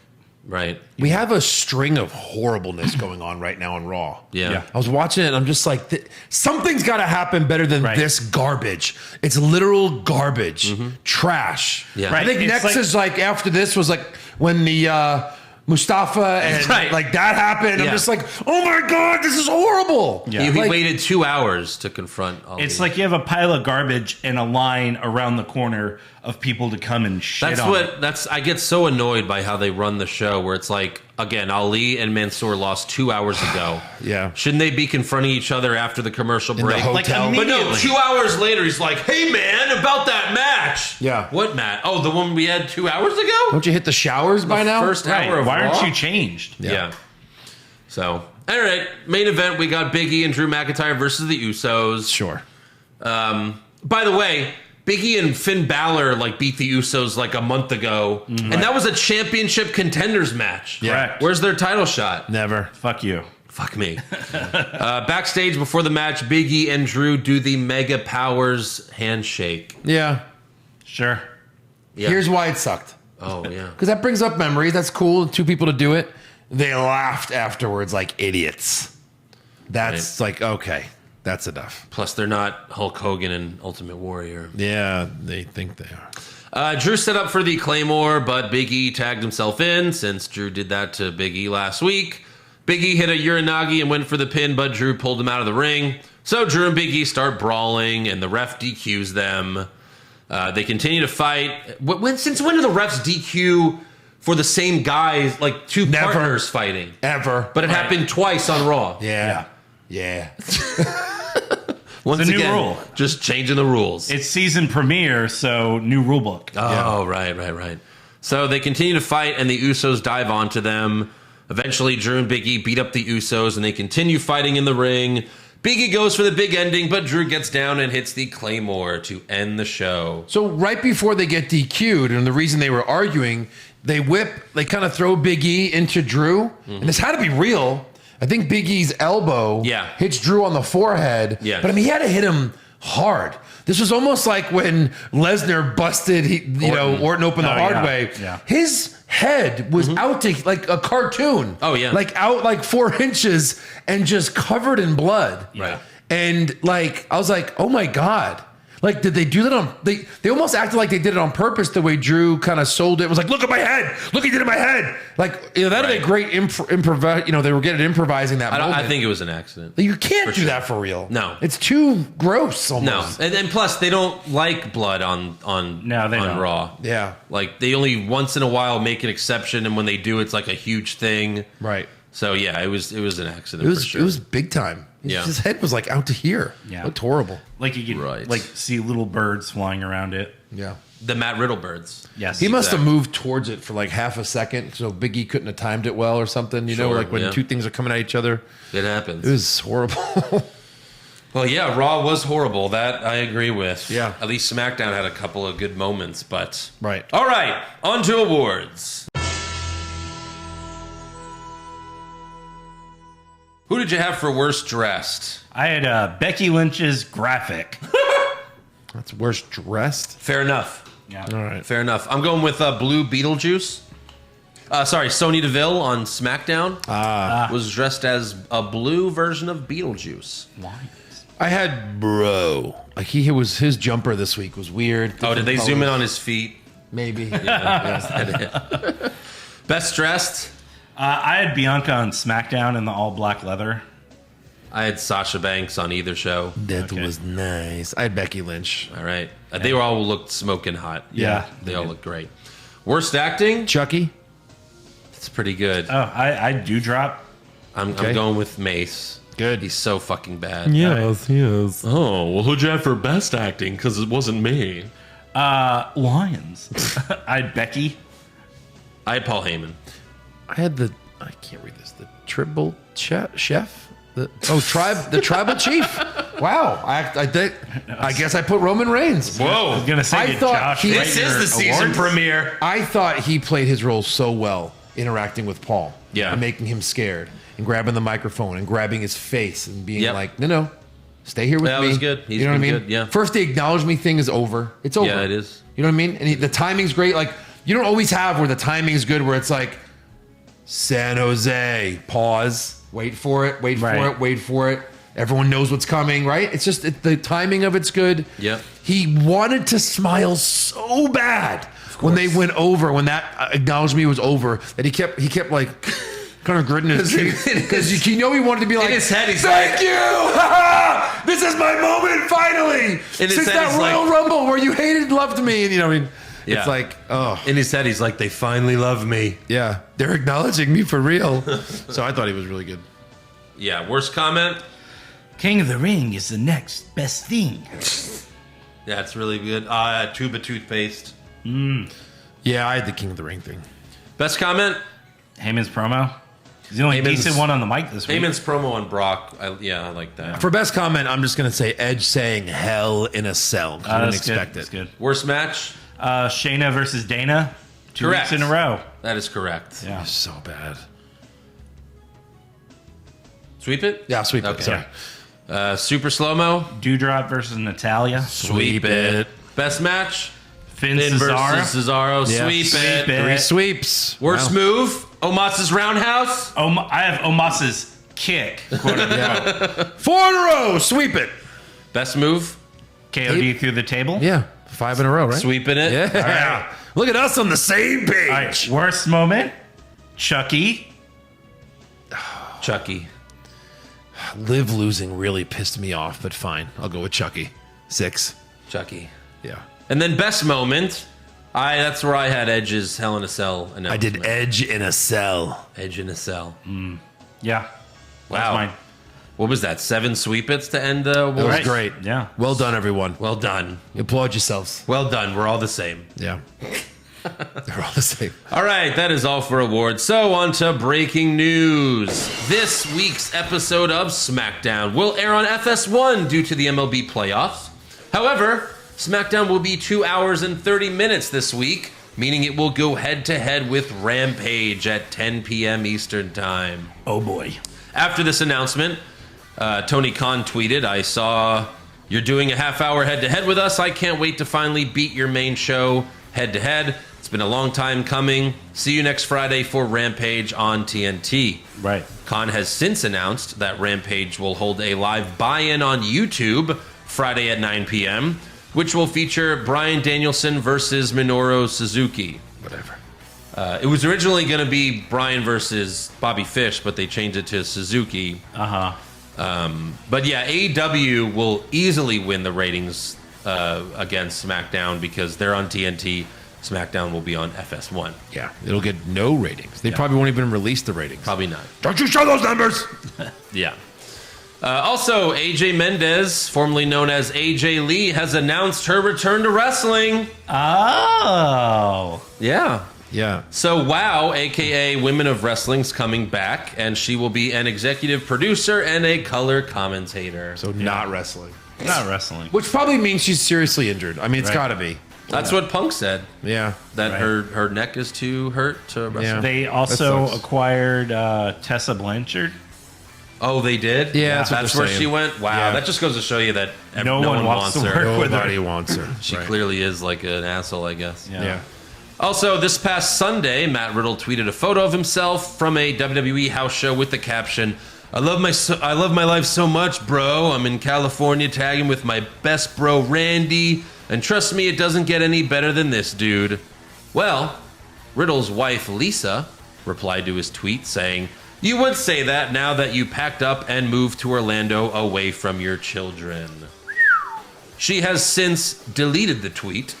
[SPEAKER 4] Right.
[SPEAKER 5] We have a string of horribleness going on right now on Raw.
[SPEAKER 4] Yeah.
[SPEAKER 6] Yeah.
[SPEAKER 5] I was watching it and I'm just like, something's got to happen better than
[SPEAKER 6] Right.
[SPEAKER 5] this garbage. It's literal garbage. Trash.
[SPEAKER 4] Yeah.
[SPEAKER 5] I
[SPEAKER 6] Right.
[SPEAKER 5] think
[SPEAKER 6] It's
[SPEAKER 5] next
[SPEAKER 6] like-
[SPEAKER 5] is like after this was like when the Mustafa and
[SPEAKER 4] Right.
[SPEAKER 5] like that happened.
[SPEAKER 4] Yeah.
[SPEAKER 5] I'm just like, oh my God, this is horrible.
[SPEAKER 6] Yeah.
[SPEAKER 4] He
[SPEAKER 5] Like-
[SPEAKER 4] waited 2 hours to confront Ali.
[SPEAKER 6] It's like you have a pile of garbage and a line around the corner of people to come and shit
[SPEAKER 4] That's
[SPEAKER 6] on
[SPEAKER 4] what
[SPEAKER 6] it.
[SPEAKER 4] that's I get so annoyed by how they run the show where it's like, again, Ali and Mansoor lost 2 hours ago.
[SPEAKER 5] Yeah.
[SPEAKER 4] Shouldn't they be confronting each other after the commercial
[SPEAKER 5] the
[SPEAKER 4] break?
[SPEAKER 5] hotel.
[SPEAKER 4] But no,
[SPEAKER 6] immediately.
[SPEAKER 4] 2 hours later he's like, hey man, about that match.
[SPEAKER 5] Yeah.
[SPEAKER 4] What match? Oh, the one we had 2 hours ago?
[SPEAKER 5] Don't you hit the showers by now?
[SPEAKER 4] First
[SPEAKER 6] Right.
[SPEAKER 4] hour of
[SPEAKER 6] Why
[SPEAKER 4] Raw?
[SPEAKER 6] aren't you changed?
[SPEAKER 4] Yeah. So, all right, main event, we got Big E and Drew McIntyre versus the Usos.
[SPEAKER 5] Sure.
[SPEAKER 4] By the way, Big E and Finn Balor like beat the Usos like a month ago, and that was a championship contenders match.
[SPEAKER 5] Yeah.
[SPEAKER 6] Correct.
[SPEAKER 4] Where's their title shot?
[SPEAKER 5] Never.
[SPEAKER 6] Fuck you.
[SPEAKER 4] Fuck me. Backstage before the match, Big E and Drew do the Mega Powers handshake.
[SPEAKER 5] Yeah.
[SPEAKER 6] Sure.
[SPEAKER 4] Yeah.
[SPEAKER 5] Here's why it sucked.
[SPEAKER 4] Oh yeah.
[SPEAKER 5] Because that brings up memories. That's cool. 2 people to do it. They laughed afterwards like idiots. That's like, okay, that's enough.
[SPEAKER 4] Plus, they're not Hulk Hogan and Ultimate Warrior.
[SPEAKER 5] Yeah, they think they are.
[SPEAKER 4] Drew set up for the Claymore, but Big E tagged himself in since Drew did that to Big E last week. Big E hit a Uranagi and went for the pin, but Drew pulled him out of the ring. So Drew and Big E start brawling, and the ref DQs them. They continue to fight. Since when do the refs DQ for the same guys, like two
[SPEAKER 5] Never.
[SPEAKER 4] partners fighting?
[SPEAKER 5] Ever.
[SPEAKER 4] But it happened twice on Raw.
[SPEAKER 5] Yeah. Yeah.
[SPEAKER 4] Once
[SPEAKER 6] It's a new
[SPEAKER 4] again,
[SPEAKER 6] rule.
[SPEAKER 4] just changing the rules.
[SPEAKER 6] It's season premiere, so new rule book.
[SPEAKER 4] Oh, right. So they continue to fight, and the Usos dive onto them. Eventually, Drew and Big E beat up the Usos, and they continue fighting in the ring. Big E goes for the big ending, but Drew gets down and hits the Claymore to end the show.
[SPEAKER 5] So right before they get DQ'd, and the reason they were arguing, they kind of throw Big E into Drew. And this had to be real. I think Big E's elbow hits Drew on the forehead.
[SPEAKER 4] Yeah.
[SPEAKER 5] But I mean, he had to hit him hard. This was almost like when Lesnar busted, Orton open the hard way.
[SPEAKER 6] Yeah.
[SPEAKER 5] His head was out to like a cartoon.
[SPEAKER 4] Oh, yeah.
[SPEAKER 5] Like out like 4 inches and just covered in blood.
[SPEAKER 4] Right.
[SPEAKER 5] And like, I was like, oh my God. Like, did they do that on, they almost acted like they did it on purpose, the way Drew kind of sold it. It was like, look at my head. Look, he did it in my head. Like, that'd be a great improv, they were getting improvising that moment.
[SPEAKER 4] I think it was an accident.
[SPEAKER 5] You can't do
[SPEAKER 4] sure.
[SPEAKER 5] that for real.
[SPEAKER 4] No.
[SPEAKER 5] It's too gross
[SPEAKER 4] No,
[SPEAKER 5] almost.
[SPEAKER 4] and plus they don't like blood on
[SPEAKER 6] No, they
[SPEAKER 4] on
[SPEAKER 6] don't.
[SPEAKER 4] Raw.
[SPEAKER 5] Yeah.
[SPEAKER 4] Like they only once in a while make an exception, and when they do, it's like a huge thing.
[SPEAKER 5] Right.
[SPEAKER 4] So yeah, it was an accident.
[SPEAKER 5] It was,
[SPEAKER 4] for sure.
[SPEAKER 5] it was big time.
[SPEAKER 4] Yeah.
[SPEAKER 5] His head was like out to here.
[SPEAKER 6] Yeah.
[SPEAKER 5] It looked horrible.
[SPEAKER 6] Like you could
[SPEAKER 4] Right.
[SPEAKER 6] like see little birds flying around it.
[SPEAKER 5] Yeah.
[SPEAKER 4] the Matt Riddle birds.
[SPEAKER 6] Yes.
[SPEAKER 5] He must have
[SPEAKER 4] Exactly.
[SPEAKER 5] moved towards it for like half a second, so Big E couldn't have timed it well or something. You know,
[SPEAKER 4] Sure,
[SPEAKER 5] like when
[SPEAKER 4] yeah.
[SPEAKER 5] two things are coming at each other.
[SPEAKER 4] It happens.
[SPEAKER 5] It was horrible.
[SPEAKER 4] Well, yeah, Raw was horrible. That I agree with.
[SPEAKER 5] Yeah.
[SPEAKER 4] At least SmackDown had a couple of good moments, but...
[SPEAKER 5] Right.
[SPEAKER 4] All right, on to awards. Who did you have for worst dressed?
[SPEAKER 6] I had Becky Lynch's graphic.
[SPEAKER 5] That's worst dressed.
[SPEAKER 4] Fair enough.
[SPEAKER 6] Yeah.
[SPEAKER 5] All right.
[SPEAKER 4] Fair enough. I'm going with Blue Beetlejuice. Sonya Deville on SmackDown was dressed as a blue version of Beetlejuice.
[SPEAKER 5] I had bro. Like his jumper this week was weird.
[SPEAKER 4] Oh, did they zoom in on his feet?
[SPEAKER 5] Maybe.
[SPEAKER 4] Yeah. Best dressed?
[SPEAKER 6] I had Bianca on SmackDown in the all black leather.
[SPEAKER 4] I had Sasha Banks on either show.
[SPEAKER 5] That was nice. I had Becky Lynch.
[SPEAKER 4] All right. They were all looked smoking hot.
[SPEAKER 6] Yeah.
[SPEAKER 4] They all looked great. Worst acting?
[SPEAKER 5] Chucky.
[SPEAKER 4] It's pretty good.
[SPEAKER 6] Oh, I Doudrop.
[SPEAKER 4] I'm going with Mace.
[SPEAKER 5] Good.
[SPEAKER 4] He's so fucking bad.
[SPEAKER 5] Yes.
[SPEAKER 4] Oh, well, who'd you have for best acting? Because it wasn't me.
[SPEAKER 6] Lions. I had Becky.
[SPEAKER 4] I had Paul Heyman.
[SPEAKER 5] I had the tribal chef. The tribal chief. Wow. I guess I put Roman Reigns.
[SPEAKER 4] Whoa.
[SPEAKER 6] I was going to say,
[SPEAKER 4] This is the season premiere.
[SPEAKER 5] I thought he played his role so well interacting with Paul.
[SPEAKER 4] Yeah.
[SPEAKER 5] And making him scared and grabbing the microphone and grabbing his face and being
[SPEAKER 4] Yep.
[SPEAKER 5] like, no, stay here with me.
[SPEAKER 4] That was good. He's
[SPEAKER 5] you know what I
[SPEAKER 4] been
[SPEAKER 5] mean?
[SPEAKER 4] good, yeah.
[SPEAKER 5] First, the acknowledge me thing is over. It's over.
[SPEAKER 4] Yeah, it is.
[SPEAKER 5] You know what I mean? And the timing's great. Like, you don't always have where the timing's good, where it's like, San Jose, pause, wait for it, wait for it. Everyone knows what's coming, right? It's just the timing of it's good.
[SPEAKER 4] Yep.
[SPEAKER 5] He wanted to smile so bad when they went over, when that acknowledged me was over, that he kept like kind of gritting his teeth because he wanted to be like,
[SPEAKER 4] in his head, he's
[SPEAKER 5] thank
[SPEAKER 4] like,
[SPEAKER 5] you, this is my moment finally.
[SPEAKER 4] In his
[SPEAKER 5] Since
[SPEAKER 4] head,
[SPEAKER 5] that
[SPEAKER 4] he's
[SPEAKER 5] Royal
[SPEAKER 4] like-
[SPEAKER 5] Rumble where you hated and loved me, and
[SPEAKER 4] Yeah.
[SPEAKER 5] it's like, oh
[SPEAKER 4] In his head, he's like, they finally love me.
[SPEAKER 5] yeah, they're acknowledging me for real. So I thought he was really good.
[SPEAKER 4] Yeah, worst comment?
[SPEAKER 6] King of the Ring is the next best thing.
[SPEAKER 4] Yeah, it's really good. Tuba toothpaste.
[SPEAKER 5] Yeah, I had the King of the Ring thing.
[SPEAKER 4] Best comment?
[SPEAKER 6] Heyman's promo. He's the only
[SPEAKER 4] Heyman's-
[SPEAKER 6] decent one on the mic this week.
[SPEAKER 4] Heyman's promo on Brock. I like that.
[SPEAKER 5] For best comment, I'm just gonna say Edge saying "Hell in a Cell." I didn't
[SPEAKER 6] That's good.
[SPEAKER 5] expect
[SPEAKER 6] That's
[SPEAKER 5] it.
[SPEAKER 6] good.
[SPEAKER 4] Worst match?
[SPEAKER 6] Shayna versus Dana. 2 weeks in a row.
[SPEAKER 4] That is correct.
[SPEAKER 6] Yeah.
[SPEAKER 5] So bad.
[SPEAKER 4] Sweep it?
[SPEAKER 5] Yeah, sweep it.
[SPEAKER 4] Okay.
[SPEAKER 5] Sorry.
[SPEAKER 4] Super slow-mo?
[SPEAKER 6] Doudrop versus Natalya.
[SPEAKER 4] Sweep it. Best match?
[SPEAKER 6] Finn
[SPEAKER 4] Finn
[SPEAKER 6] Cesaro.
[SPEAKER 4] versus Cesaro.
[SPEAKER 5] Yeah.
[SPEAKER 4] Sweep it.
[SPEAKER 6] Sweep it.
[SPEAKER 5] 3 sweeps.
[SPEAKER 4] Worst
[SPEAKER 5] Wow.
[SPEAKER 4] move? Omos's roundhouse?
[SPEAKER 6] I have Omos's kick. Quote unquote.
[SPEAKER 5] 4 in a row. Sweep it.
[SPEAKER 4] Best move?
[SPEAKER 6] KOD through the table.
[SPEAKER 5] Yeah, 5 in a row, right?
[SPEAKER 4] Sweeping it?
[SPEAKER 5] Yeah.
[SPEAKER 6] All right.
[SPEAKER 5] Look at us on the same page.
[SPEAKER 6] All right. Worst moment. Chucky.
[SPEAKER 4] Chucky.
[SPEAKER 5] Liv losing really pissed me off, but fine. I'll go with Chucky. 6.
[SPEAKER 4] Chucky.
[SPEAKER 5] Yeah.
[SPEAKER 4] And then best moment? That's where I had Edge's Hell in a Cell announcement.
[SPEAKER 5] I did Edge in a cell.
[SPEAKER 4] Edge in a Cell.
[SPEAKER 6] Yeah.
[SPEAKER 4] Wow.
[SPEAKER 6] That's mine.
[SPEAKER 4] What was that? 7 sweep-its to end the
[SPEAKER 5] That was
[SPEAKER 4] award?
[SPEAKER 5] great.
[SPEAKER 6] Yeah.
[SPEAKER 5] Well done, everyone.
[SPEAKER 4] Well done.
[SPEAKER 5] Applaud yourselves.
[SPEAKER 4] Well done. We're all the same.
[SPEAKER 5] Yeah. They're all the same.
[SPEAKER 4] All right, that is all for awards. So on to breaking news. This week's episode of SmackDown will air on FS1 due to the MLB playoffs. However, SmackDown will be 2 hours and 30 minutes this week, meaning it will go head-to-head with Rampage at 10 p.m. Eastern Time.
[SPEAKER 6] Oh boy.
[SPEAKER 4] After this announcement, Tony Khan tweeted, I saw you're doing a half-hour head-to-head with us. I can't wait to finally beat your main show head-to-head. It's been a long time coming. See you next Friday for Rampage on TNT.
[SPEAKER 6] Right.
[SPEAKER 4] Khan has since announced that Rampage will hold a live buy-in on YouTube Friday at 9 p.m., which will feature Bryan Danielson versus Minoru Suzuki.
[SPEAKER 5] Whatever.
[SPEAKER 4] It was originally going to be Bryan versus Bobby Fish, but they changed it to Suzuki. But yeah, AEW will easily win the ratings against SmackDown because they're on TNT. SmackDown will be on FS1.
[SPEAKER 5] Yeah, it'll get no ratings. They probably won't even release the ratings.
[SPEAKER 4] Probably not.
[SPEAKER 5] Don't you show those numbers!
[SPEAKER 4] Yeah. Also, AJ Mendez, formerly known as AJ Lee, has announced her return to wrestling.
[SPEAKER 6] Oh.
[SPEAKER 4] Yeah.
[SPEAKER 5] Yeah.
[SPEAKER 4] So WOW, aka Women of Wrestling's coming back, and she will be an executive producer and a color commentator.
[SPEAKER 5] So not wrestling.
[SPEAKER 6] Not wrestling.
[SPEAKER 5] Which probably means she's seriously injured. I mean, it's
[SPEAKER 6] Right.
[SPEAKER 5] got to be.
[SPEAKER 4] That's what Punk said.
[SPEAKER 5] Yeah.
[SPEAKER 4] That
[SPEAKER 6] Right.
[SPEAKER 4] her neck is too hurt to wrestle.
[SPEAKER 5] Yeah.
[SPEAKER 6] They also
[SPEAKER 5] That sucks.
[SPEAKER 6] acquired Tessa Blanchard.
[SPEAKER 4] Oh, they did?
[SPEAKER 5] Yeah, that's what
[SPEAKER 4] that's
[SPEAKER 5] they're
[SPEAKER 4] where
[SPEAKER 5] saying.
[SPEAKER 4] she went? Wow,
[SPEAKER 5] Yeah.
[SPEAKER 4] that just goes to show you that
[SPEAKER 6] No one wants to
[SPEAKER 4] her.
[SPEAKER 6] work with her.
[SPEAKER 5] Nobody wants her.
[SPEAKER 4] She
[SPEAKER 5] Right.
[SPEAKER 4] clearly is like an asshole, I guess.
[SPEAKER 5] Yeah.
[SPEAKER 4] Also, this past Sunday, Matt Riddle tweeted a photo of himself from a WWE house show with the caption, I love my life so much, bro. I'm in California tagging with my best bro, Randy. And trust me, it doesn't get any better than this, dude. Well, Riddle's wife, Lisa, replied to his tweet saying, you would say that now that you packed up and moved to Orlando away from your children. She has since deleted the tweet.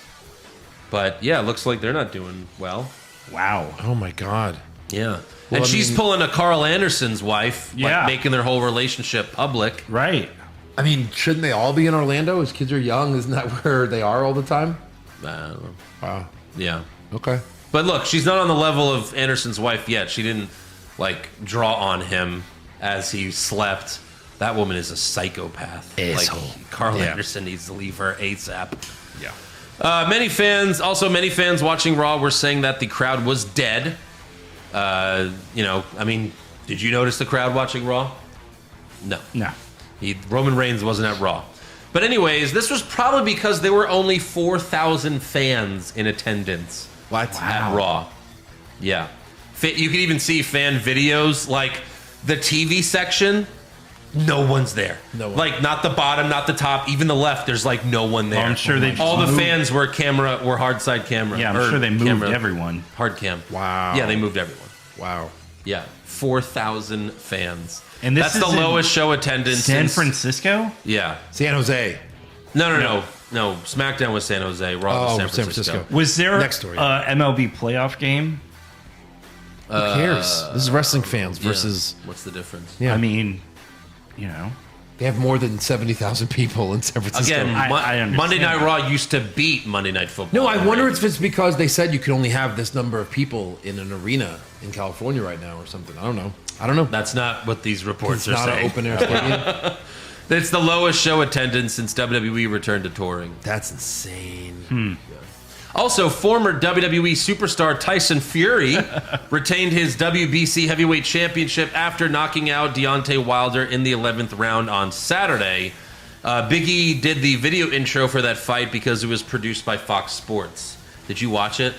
[SPEAKER 4] But yeah, it looks like they're not doing well.
[SPEAKER 6] Wow.
[SPEAKER 5] Oh my God.
[SPEAKER 4] Yeah. And she's pulling a Carl Anderson's wife, like making their whole relationship public.
[SPEAKER 6] Right.
[SPEAKER 5] I mean, shouldn't they all be in Orlando? His kids are young. Isn't that where they are all the time?
[SPEAKER 4] I don't know.
[SPEAKER 5] Wow.
[SPEAKER 4] Yeah.
[SPEAKER 5] Okay.
[SPEAKER 4] But look, she's not on the level of Anderson's wife yet. She didn't, like, draw on him as he slept. That woman is a psychopath.
[SPEAKER 5] Asshole.
[SPEAKER 4] Like, Carl Anderson needs to leave her ASAP.
[SPEAKER 5] Yeah.
[SPEAKER 4] Many fans watching Raw were saying that the crowd was dead. I mean, did you notice the crowd watching Raw? No. Roman Reigns wasn't at Raw. But anyways, this was probably because there were only 4,000 fans in attendance at Raw. Yeah. You can even see fan videos, like the TV section. No one's there. No one. Like, not the bottom, not the top, even the left. There's like no one there.
[SPEAKER 6] Well, I'm sure they
[SPEAKER 4] all the fans were hard side camera.
[SPEAKER 6] Yeah, I'm sure they moved everyone.
[SPEAKER 4] Hard cam.
[SPEAKER 5] Wow.
[SPEAKER 4] Yeah, they moved everyone.
[SPEAKER 5] Wow.
[SPEAKER 4] Yeah, 4,000 fans.
[SPEAKER 6] And
[SPEAKER 4] that's the lowest show attendance.
[SPEAKER 6] San Francisco?
[SPEAKER 4] Yeah.
[SPEAKER 5] San Jose.
[SPEAKER 4] No. SmackDown was San Jose. Raw was San Francisco.
[SPEAKER 6] Was there
[SPEAKER 5] Next story.
[SPEAKER 6] MLB playoff game?
[SPEAKER 5] Who cares? This is wrestling fans versus.
[SPEAKER 4] Yeah. What's the difference?
[SPEAKER 5] Yeah.
[SPEAKER 6] I mean, you know.
[SPEAKER 5] They have more than 70,000 people in San Francisco.
[SPEAKER 4] Again,
[SPEAKER 6] I
[SPEAKER 4] Monday Night Raw used to beat Monday Night Football.
[SPEAKER 5] No, I wonder if it's because they said you can only have this number of people in an arena in California right now or something. I don't know.
[SPEAKER 4] That's not what these reports
[SPEAKER 5] It's
[SPEAKER 4] are saying.
[SPEAKER 5] not an open-air stadium.
[SPEAKER 4] It's the lowest show attendance since WWE returned to touring.
[SPEAKER 5] That's insane.
[SPEAKER 4] Also, former WWE superstar Tyson Fury retained his WBC Heavyweight Championship after knocking out Deontay Wilder in the 11th round on Saturday. Big E did the video intro for that fight because it was produced by Fox Sports. Did you watch it?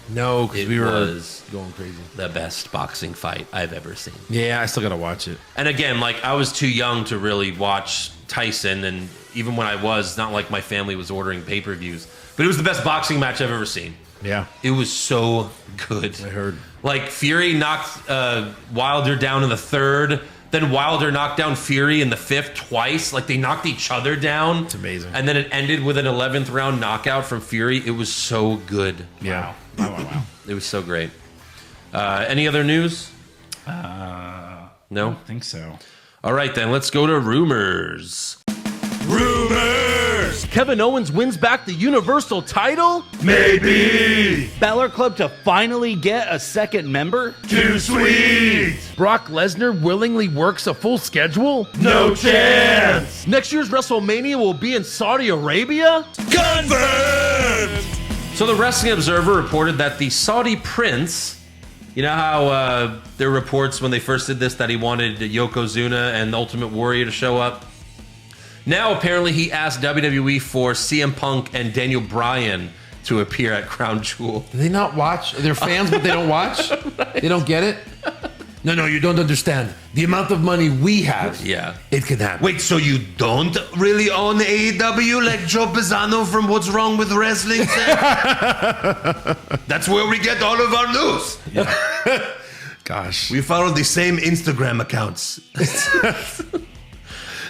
[SPEAKER 5] No, because we were
[SPEAKER 4] going crazy. The best boxing fight I've ever seen.
[SPEAKER 5] Yeah, I still got to watch it.
[SPEAKER 4] And again, like, I was too young to really watch Tyson, and even when I was, not like my family was ordering pay-per-views. But it was the best boxing match I've ever seen.
[SPEAKER 5] Yeah.
[SPEAKER 4] It was so good.
[SPEAKER 5] I heard.
[SPEAKER 4] Like, Fury knocked Wilder down in the third. Then Wilder knocked down Fury in the fifth twice. Like, they knocked each other down.
[SPEAKER 5] It's amazing.
[SPEAKER 4] And then it ended with an 11th round knockout from Fury. It was so good.
[SPEAKER 5] Yeah.
[SPEAKER 6] Wow.
[SPEAKER 4] It was so great. Any other news? No?
[SPEAKER 6] I don't think so.
[SPEAKER 4] All right, then. Let's go to rumors.
[SPEAKER 9] Rumors! Kevin Owens wins back the Universal title?
[SPEAKER 10] Maybe!
[SPEAKER 9] Balor Club to finally get a second member?
[SPEAKER 10] Too sweet!
[SPEAKER 9] Brock Lesnar willingly works a full schedule?
[SPEAKER 10] No chance!
[SPEAKER 9] Next year's WrestleMania will be in Saudi Arabia?
[SPEAKER 10] Confirmed!
[SPEAKER 4] So the Wrestling Observer reported that the Saudi prince, you know how there were reports when they first did this that he wanted Yokozuna and the Ultimate Warrior to show up? Now, apparently, he asked WWE for CM Punk and Daniel Bryan to appear at Crown Jewel.
[SPEAKER 5] Do they not watch? They're fans, but they don't watch? Right. They don't get it? No, you don't understand. The amount of money we have, it can happen.
[SPEAKER 10] Wait, so you don't really own AEW like Joe Pisano from What's Wrong with Wrestling said? That's where we get all of our news.
[SPEAKER 5] Yeah. Gosh.
[SPEAKER 10] We follow the same Instagram accounts.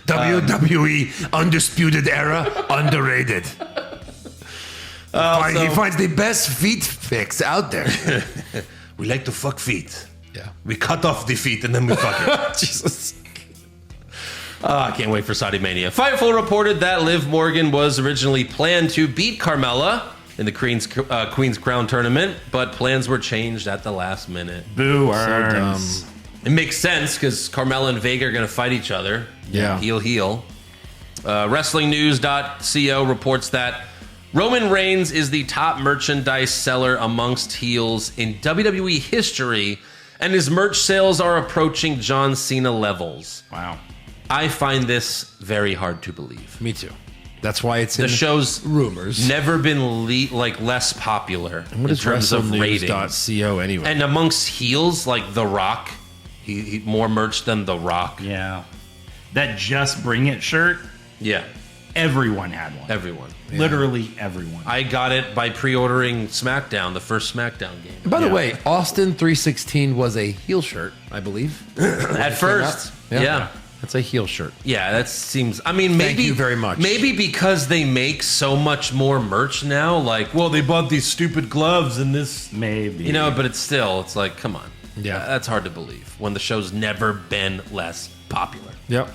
[SPEAKER 10] WWE Undisputed Era, underrated. He finds the best feet fix out there. We like to fuck feet.
[SPEAKER 5] Yeah.
[SPEAKER 10] We cut off the feet and then we fuck it.
[SPEAKER 5] Jesus.
[SPEAKER 4] I can't wait for Saudi Mania. Fightful reported that Liv Morgan was originally planned to beat Carmella in the Queen's Crown tournament, but plans were changed at the last minute.
[SPEAKER 6] Boo.
[SPEAKER 5] So dumb.
[SPEAKER 4] It makes sense because Carmella and Vega are going to fight each other.
[SPEAKER 5] Yeah.
[SPEAKER 4] Heel. WrestlingNews.co reports that Roman Reigns is the top merchandise seller amongst heels in WWE history, and his merch sales are approaching John Cena levels.
[SPEAKER 6] Wow.
[SPEAKER 4] I find this very hard to believe.
[SPEAKER 5] Me too. That's why it's in
[SPEAKER 4] the show's
[SPEAKER 5] rumors.
[SPEAKER 4] Never been less popular
[SPEAKER 5] What
[SPEAKER 4] in
[SPEAKER 5] is
[SPEAKER 4] terms of ratings.
[SPEAKER 5] WrestleNews.co anyway?
[SPEAKER 4] And amongst heels like The Rock, he more merch than The Rock.
[SPEAKER 6] Yeah. That Just Bring It shirt,
[SPEAKER 4] Yeah,
[SPEAKER 6] everyone had one.
[SPEAKER 4] everyone.
[SPEAKER 6] Literally everyone.
[SPEAKER 4] I got it by pre-ordering SmackDown, the first SmackDown game.
[SPEAKER 5] By the way, Austin 316 was a heel shirt, I believe.
[SPEAKER 4] At first, yeah.
[SPEAKER 5] That's a heel shirt.
[SPEAKER 4] Yeah, that seems. I mean, maybe.
[SPEAKER 5] Thank you very much.
[SPEAKER 4] Maybe because they make so much more merch now. Like, well, they bought these stupid gloves and this.
[SPEAKER 6] Maybe.
[SPEAKER 4] You know, but it's like, come on.
[SPEAKER 5] Yeah.
[SPEAKER 4] That's hard to believe when the show's never been less popular.
[SPEAKER 5] Yep.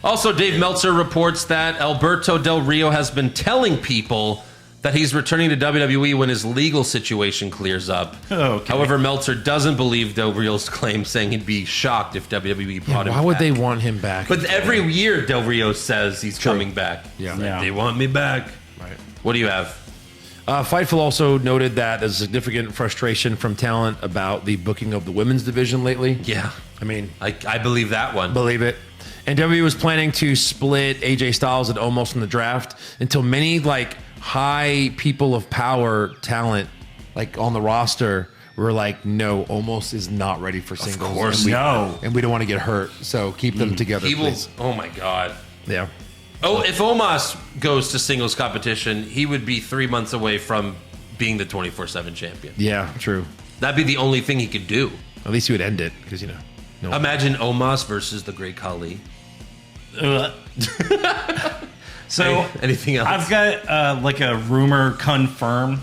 [SPEAKER 4] Also, Dave Meltzer reports that Alberto Del Rio has been telling people that he's returning to WWE when his legal situation clears up.
[SPEAKER 6] Okay.
[SPEAKER 4] However, Meltzer doesn't believe Del Rio's claim, saying he'd be shocked if WWE brought him
[SPEAKER 5] Why
[SPEAKER 4] back.
[SPEAKER 5] would they want him back?
[SPEAKER 4] But every year, Del Rio says he's coming back.
[SPEAKER 5] Yeah.
[SPEAKER 6] Yeah.
[SPEAKER 4] They want me back.
[SPEAKER 5] Right.
[SPEAKER 4] What do you have?
[SPEAKER 5] Fightful also noted that there's significant frustration from talent about the booking of the women's division lately.
[SPEAKER 4] Yeah.
[SPEAKER 5] I mean,
[SPEAKER 4] I believe that one.
[SPEAKER 5] believe it. And WWE was planning to split AJ Styles and Omos in the draft until many high people of power talent on the roster were like, no, Omos is not ready for singles.
[SPEAKER 4] Of course,
[SPEAKER 5] and we don't want to get hurt. So keep them together,
[SPEAKER 4] He will.
[SPEAKER 5] please.
[SPEAKER 4] Oh my God.
[SPEAKER 5] Yeah.
[SPEAKER 4] Oh, if Omos goes to singles competition, he would be 3 months away from being the 24/7 champion.
[SPEAKER 5] Yeah, true.
[SPEAKER 4] That'd be the only thing he could do.
[SPEAKER 5] At least you would end it because, no.
[SPEAKER 4] Imagine Omos versus the Great Khali.
[SPEAKER 6] So
[SPEAKER 4] Anything else?
[SPEAKER 6] I've got a rumor confirmed.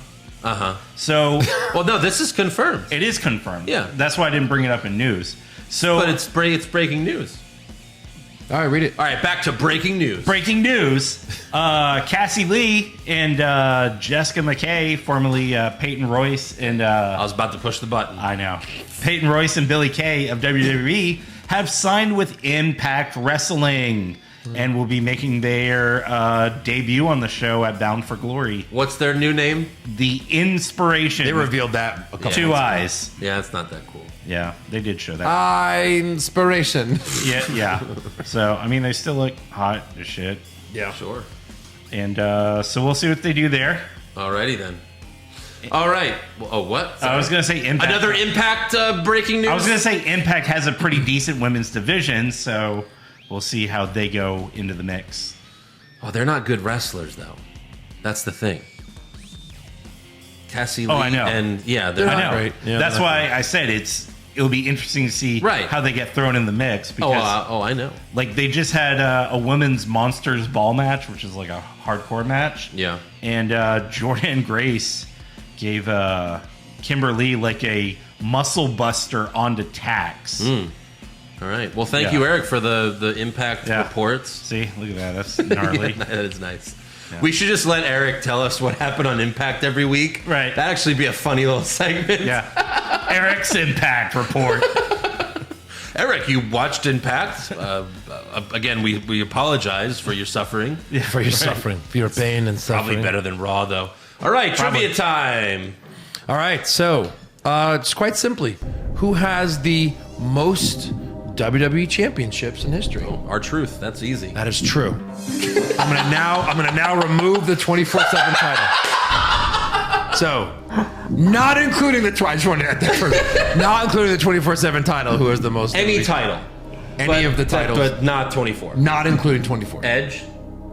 [SPEAKER 6] So
[SPEAKER 4] Well, no, this is confirmed.
[SPEAKER 6] it is confirmed.
[SPEAKER 4] Yeah.
[SPEAKER 6] That's why I didn't bring it up in news. So
[SPEAKER 4] But it's breaking news.
[SPEAKER 5] All right, read it.
[SPEAKER 4] All right, back to breaking news.
[SPEAKER 6] breaking news: Cassie Lee and Jessica McKay, formerly Peyton Royce, and
[SPEAKER 4] I was about to push the button.
[SPEAKER 6] I know Peyton Royce and Billie Kay of WWE have signed with Impact Wrestling and will be making their debut on the show at Bound for Glory.
[SPEAKER 4] What's their new name?
[SPEAKER 6] The Inspiration.
[SPEAKER 5] They revealed that a couple
[SPEAKER 6] Two
[SPEAKER 5] months
[SPEAKER 6] eyes.
[SPEAKER 4] Yeah, it's not that cool.
[SPEAKER 6] Yeah, they did show that.
[SPEAKER 5] Inspiration.
[SPEAKER 6] Yeah. So I mean, they still look hot as shit.
[SPEAKER 5] Yeah.
[SPEAKER 4] Sure.
[SPEAKER 6] And so we'll see what they do there.
[SPEAKER 4] Alrighty then. All right. Well, oh, what?
[SPEAKER 6] I was going to say Impact.
[SPEAKER 4] Another Impact breaking news?
[SPEAKER 6] I was going to say Impact has a pretty decent women's division, so we'll see how they go into the mix.
[SPEAKER 4] Oh, they're not good wrestlers, though. That's the thing. Cassie Lee
[SPEAKER 6] I know.
[SPEAKER 4] and they're
[SPEAKER 6] I
[SPEAKER 4] not
[SPEAKER 6] know.
[SPEAKER 5] great. Yeah,
[SPEAKER 6] That's
[SPEAKER 5] they're not
[SPEAKER 6] why I said it'll be interesting to see how they get thrown in the mix. Because,
[SPEAKER 4] I know.
[SPEAKER 6] they just had a women's Monsters Ball match, which is like a hardcore match.
[SPEAKER 4] Yeah.
[SPEAKER 6] And Jordan Grace gave Kimberly a muscle buster onto tacks.
[SPEAKER 4] All right. Well, thank you, Eric, for the Impact reports.
[SPEAKER 6] See, look at that. That's gnarly.
[SPEAKER 4] That is nice. Yeah. We should just let Eric tell us what happened on Impact every week.
[SPEAKER 6] Right.
[SPEAKER 4] That'd actually be a funny little segment.
[SPEAKER 6] Yeah. Eric's Impact report.
[SPEAKER 4] Eric, you watched Impact. Again, we apologize for your suffering.
[SPEAKER 5] Yeah, for your suffering, for your pain and suffering.
[SPEAKER 4] Probably better than Raw, though. All right, trivia time.
[SPEAKER 5] All right, so it's quite simply, who has the most WWE championships in history?
[SPEAKER 4] R-Truth. That's easy.
[SPEAKER 5] That is true. I'm gonna now remove the 24/7 title. So, not including the not including the 24/7 title. Who has the most?
[SPEAKER 4] Any title.
[SPEAKER 5] Any of the titles,
[SPEAKER 4] but not 24.
[SPEAKER 5] Not including 24.
[SPEAKER 4] Edge.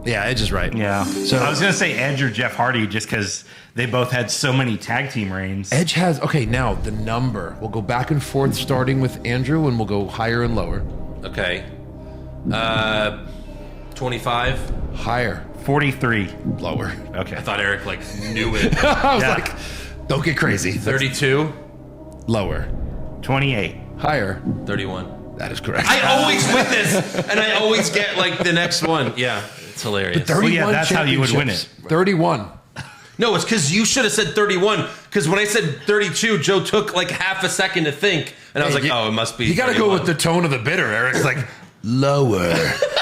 [SPEAKER 5] Yeah, Edge is right.
[SPEAKER 6] Yeah.
[SPEAKER 5] So
[SPEAKER 6] I was gonna say Edge or Jeff Hardy, just because they both had so many tag team reigns.
[SPEAKER 5] Edge has now the number. We'll go back and forth, starting with Andrew, and we'll go higher and lower.
[SPEAKER 4] Okay. 25.
[SPEAKER 5] Higher.
[SPEAKER 6] 43.
[SPEAKER 5] Lower.
[SPEAKER 6] Okay.
[SPEAKER 4] I thought Eric knew it.
[SPEAKER 5] I was like, don't get crazy.
[SPEAKER 4] 32.
[SPEAKER 5] Lower.
[SPEAKER 6] 28.
[SPEAKER 5] Higher.
[SPEAKER 4] 31.
[SPEAKER 5] That is correct.
[SPEAKER 4] I always win this, and I always get the next one. Yeah, it's hilarious.
[SPEAKER 5] 31
[SPEAKER 6] that's how you would win it.
[SPEAKER 5] 31.
[SPEAKER 4] No, it's because you should have said 31. Because when I said 32, Joe took half a second to think, and I was it must be.
[SPEAKER 5] You got to
[SPEAKER 4] 31.
[SPEAKER 5] go with the tone of the bitter. Eric's lower.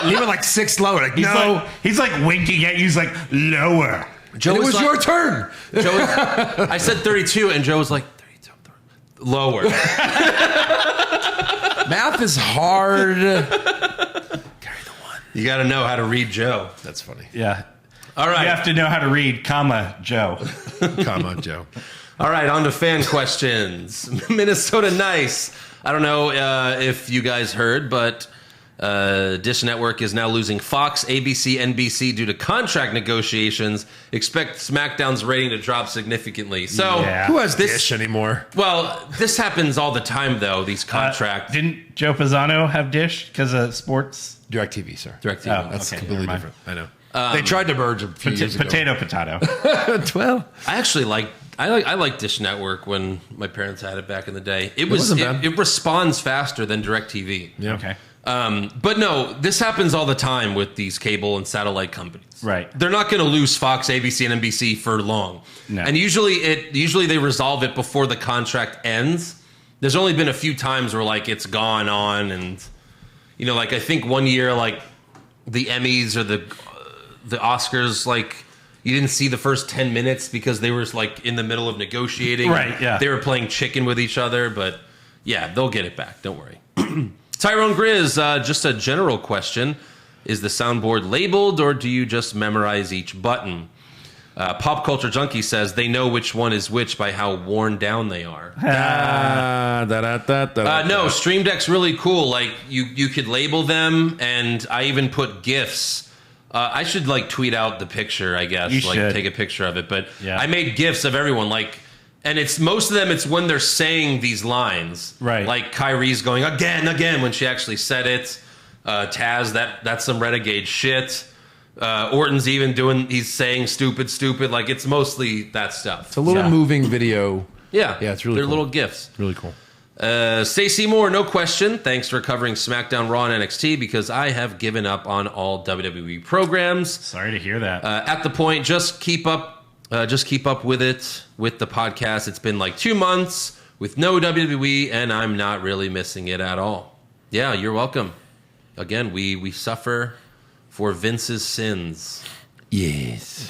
[SPEAKER 5] Even 6 lower.
[SPEAKER 6] He's winking at you. He's lower.
[SPEAKER 5] Joe, it was your turn.
[SPEAKER 4] I said 32, and Joe was 32. Lower.
[SPEAKER 5] Math is hard. Carry the
[SPEAKER 4] You got to know how to read Joe.
[SPEAKER 5] That's funny.
[SPEAKER 6] Yeah.
[SPEAKER 4] All right.
[SPEAKER 6] You have to know how to read, Joe.
[SPEAKER 5] Joe.
[SPEAKER 4] All right, on to fan questions. Minnesota Nice. I don't know if you guys heard, but Dish Network is now losing Fox, ABC, NBC due to contract negotiations. Expect SmackDown's rating to drop significantly. So
[SPEAKER 5] who has Dish anymore?
[SPEAKER 4] Well, this happens all the time, though. These contracts.
[SPEAKER 6] Didn't Joe Pisano have Dish because of sports?
[SPEAKER 5] DirecTV, sir.
[SPEAKER 4] DirecTV.
[SPEAKER 6] Oh,
[SPEAKER 5] That's
[SPEAKER 6] okay,
[SPEAKER 5] completely
[SPEAKER 6] never mind.
[SPEAKER 5] different. I know. They tried to merge a few years ago.
[SPEAKER 6] Potato.
[SPEAKER 5] Well,
[SPEAKER 4] I actually like Dish Network when my parents had it back in the day. It responds faster than DirecTV.
[SPEAKER 5] yeah.
[SPEAKER 6] Okay.
[SPEAKER 4] But no, this happens all the time with these cable and satellite companies.
[SPEAKER 6] Right.
[SPEAKER 4] They're not going to lose Fox, ABC, and NBC for long.
[SPEAKER 6] No.
[SPEAKER 4] And usually they resolve it before the contract ends. There's only been a few times where like it's gone on, and like I think one year like the Emmys or the Oscars, like you didn't see the first 10 minutes because they were like in the middle of negotiating.
[SPEAKER 6] Right. Yeah.
[SPEAKER 4] They were playing chicken with each other, but yeah, they'll get it back. Don't worry. Tyrone Grizz, just a general question. Is the soundboard labeled or do you just memorize each button? Pop Culture Junkie says they know which one is which by how worn down they are. No, Stream Deck's really cool. Like you could label them, and I even put GIFs. I should like tweet out the picture, I guess.
[SPEAKER 6] You
[SPEAKER 4] like
[SPEAKER 6] should.
[SPEAKER 4] take a picture of it. But
[SPEAKER 6] yeah.
[SPEAKER 4] I made GIFs of everyone, like, and it's most of them. It's when they're saying these lines,
[SPEAKER 6] right?
[SPEAKER 4] Like Kyrie's going again when she actually said it. Taz, that's some renegade shit. Orton's even he's saying stupid. Like it's mostly that stuff.
[SPEAKER 5] It's a little moving video.
[SPEAKER 4] Yeah,
[SPEAKER 5] it's really
[SPEAKER 4] they're
[SPEAKER 5] cool.
[SPEAKER 4] little GIFs.
[SPEAKER 5] Really cool.
[SPEAKER 4] Stacey Moore, no question. Thanks for covering SmackDown, Raw, and NXT because I have given up on all WWE programs.
[SPEAKER 6] Sorry to hear that.
[SPEAKER 4] At the point, just keep up with it with the podcast. It's been like 2 months with no WWE, and I'm not really missing it at all. Yeah, you're welcome. Again, we suffer for Vince's sins.
[SPEAKER 5] Yes.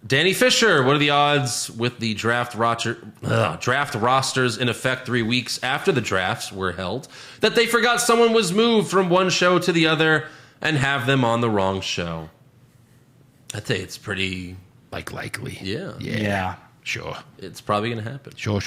[SPEAKER 4] Danny Fisher, what are the odds with the draft rosters in effect 3 weeks after the drafts were held that they forgot someone was moved from one show to the other and have them on the wrong show? I'd say it's pretty
[SPEAKER 5] likely.
[SPEAKER 4] Yeah.
[SPEAKER 5] Sure.
[SPEAKER 4] It's probably going to happen.
[SPEAKER 5] Sure.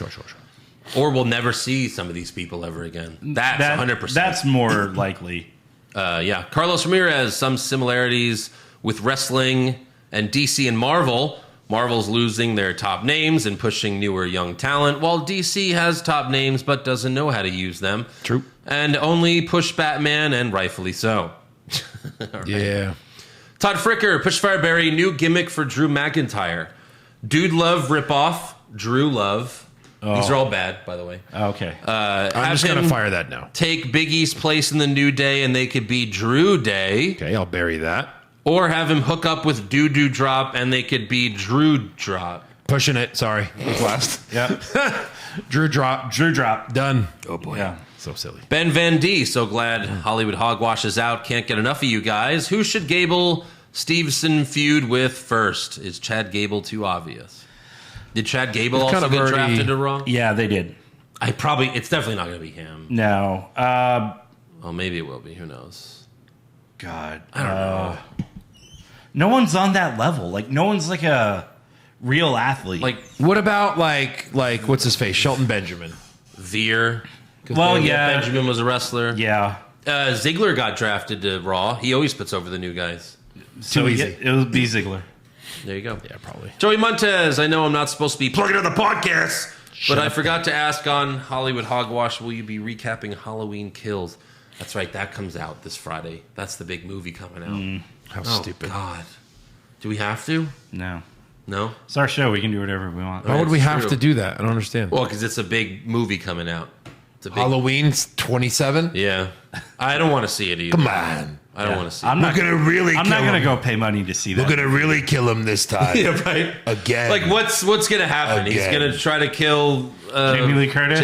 [SPEAKER 4] Or we'll never see some of these people ever again. That's 100%.
[SPEAKER 6] That's more likely.
[SPEAKER 4] Yeah. Carlos Ramirez, some similarities with wrestling and DC and Marvel. Marvel's losing their top names and pushing newer young talent, while DC has top names but doesn't know how to use them.
[SPEAKER 5] True.
[SPEAKER 4] And only push Batman, and rightfully so. Right.
[SPEAKER 5] Yeah.
[SPEAKER 4] Todd Fricker, Push Fireberry, new gimmick for Drew McIntyre. Dude Love ripoff, Drew Love. Oh. These are all bad, by the way.
[SPEAKER 6] Okay.
[SPEAKER 5] I'm just going to fire that now.
[SPEAKER 4] Take Big E's place in the New Day, and they could be Drew Day.
[SPEAKER 5] Okay, I'll bury that.
[SPEAKER 4] Or have him hook up with Doudrop, and they could be Drew Drop.
[SPEAKER 5] Pushing it. Sorry. It's last.
[SPEAKER 6] Yep.
[SPEAKER 5] Drew Drop. Done.
[SPEAKER 4] Oh, boy.
[SPEAKER 6] Yeah.
[SPEAKER 5] So silly.
[SPEAKER 4] Ben Van D, so glad Hollywood Hogwash is out. Can't get enough of you guys. Who should Gable Stevenson feud with first? Is Chad Gable too obvious? Did Chad Gable also get drafted to Raw?
[SPEAKER 6] Yeah, they did.
[SPEAKER 4] It's definitely not going to be him.
[SPEAKER 6] No.
[SPEAKER 4] Well, maybe it will be. Who knows?
[SPEAKER 6] God.
[SPEAKER 4] I don't know.
[SPEAKER 6] No one's on that level. Like, no one's like a real athlete.
[SPEAKER 4] Like,
[SPEAKER 5] what about like what's his face? Shelton Benjamin.
[SPEAKER 4] Veer.
[SPEAKER 6] Well, yeah.
[SPEAKER 4] Benjamin was a wrestler.
[SPEAKER 6] Yeah.
[SPEAKER 4] Ziggler got drafted to Raw. He always puts over the new guys.
[SPEAKER 6] So easy. It would be Ziggler.
[SPEAKER 4] There you go.
[SPEAKER 5] Yeah, probably.
[SPEAKER 4] Joey Montez, I know I'm not supposed to be plugging on the podcast, but I forgot to ask on Hollywood Hogwash, will you be recapping Halloween Kills? That's right, that comes out this Friday. That's the big movie coming out.
[SPEAKER 5] How stupid.
[SPEAKER 4] God. Do we have to?
[SPEAKER 6] No.
[SPEAKER 4] No?
[SPEAKER 6] It's our show. We can do whatever we want.
[SPEAKER 5] Why would we have to do that? I don't understand.
[SPEAKER 4] Well, because it's a big movie coming out. It's a big,
[SPEAKER 5] Halloween's 27?
[SPEAKER 4] Yeah. I don't want to see it either.
[SPEAKER 5] Come on.
[SPEAKER 4] I don't want to see
[SPEAKER 6] I'm
[SPEAKER 4] it.
[SPEAKER 6] not going to go pay money to see that.
[SPEAKER 5] We're going to really kill him this time.
[SPEAKER 4] Yeah, right?
[SPEAKER 5] Again.
[SPEAKER 4] Like, what's going to happen?
[SPEAKER 5] Again.
[SPEAKER 4] He's going to try to kill
[SPEAKER 6] Jamie Lee Curtis.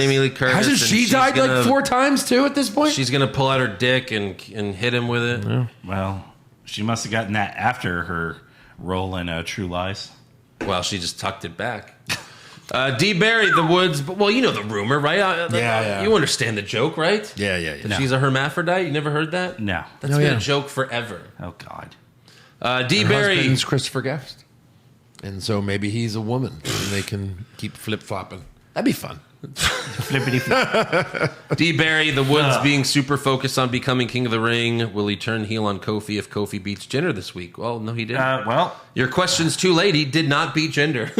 [SPEAKER 5] Hasn't she died like 4 times too at this point?
[SPEAKER 4] She's going to pull out her dick and hit him with it.
[SPEAKER 5] Yeah.
[SPEAKER 6] Well, she must have gotten that after her role in True Lies.
[SPEAKER 4] Well, she just tucked it back. D. Barry, the Woods. Well, you know the rumor, right?
[SPEAKER 5] Yeah.
[SPEAKER 4] You understand the joke, right?
[SPEAKER 5] Yeah.
[SPEAKER 4] That she's a hermaphrodite. You never heard that?
[SPEAKER 6] No.
[SPEAKER 4] That's been a joke forever.
[SPEAKER 6] Oh, God.
[SPEAKER 4] D.
[SPEAKER 5] Her
[SPEAKER 4] Barry.
[SPEAKER 5] husband's Christopher Guest. And so maybe he's a woman and they can keep flip-flopping. That'd be fun.
[SPEAKER 6] Flippity flip.
[SPEAKER 4] D. Barry, the Woods being super focused on becoming King of the Ring. Will he turn heel on Kofi if Kofi beats Jinder this week? Well, no, he didn't. Your question's too late. He did not beat Jinder.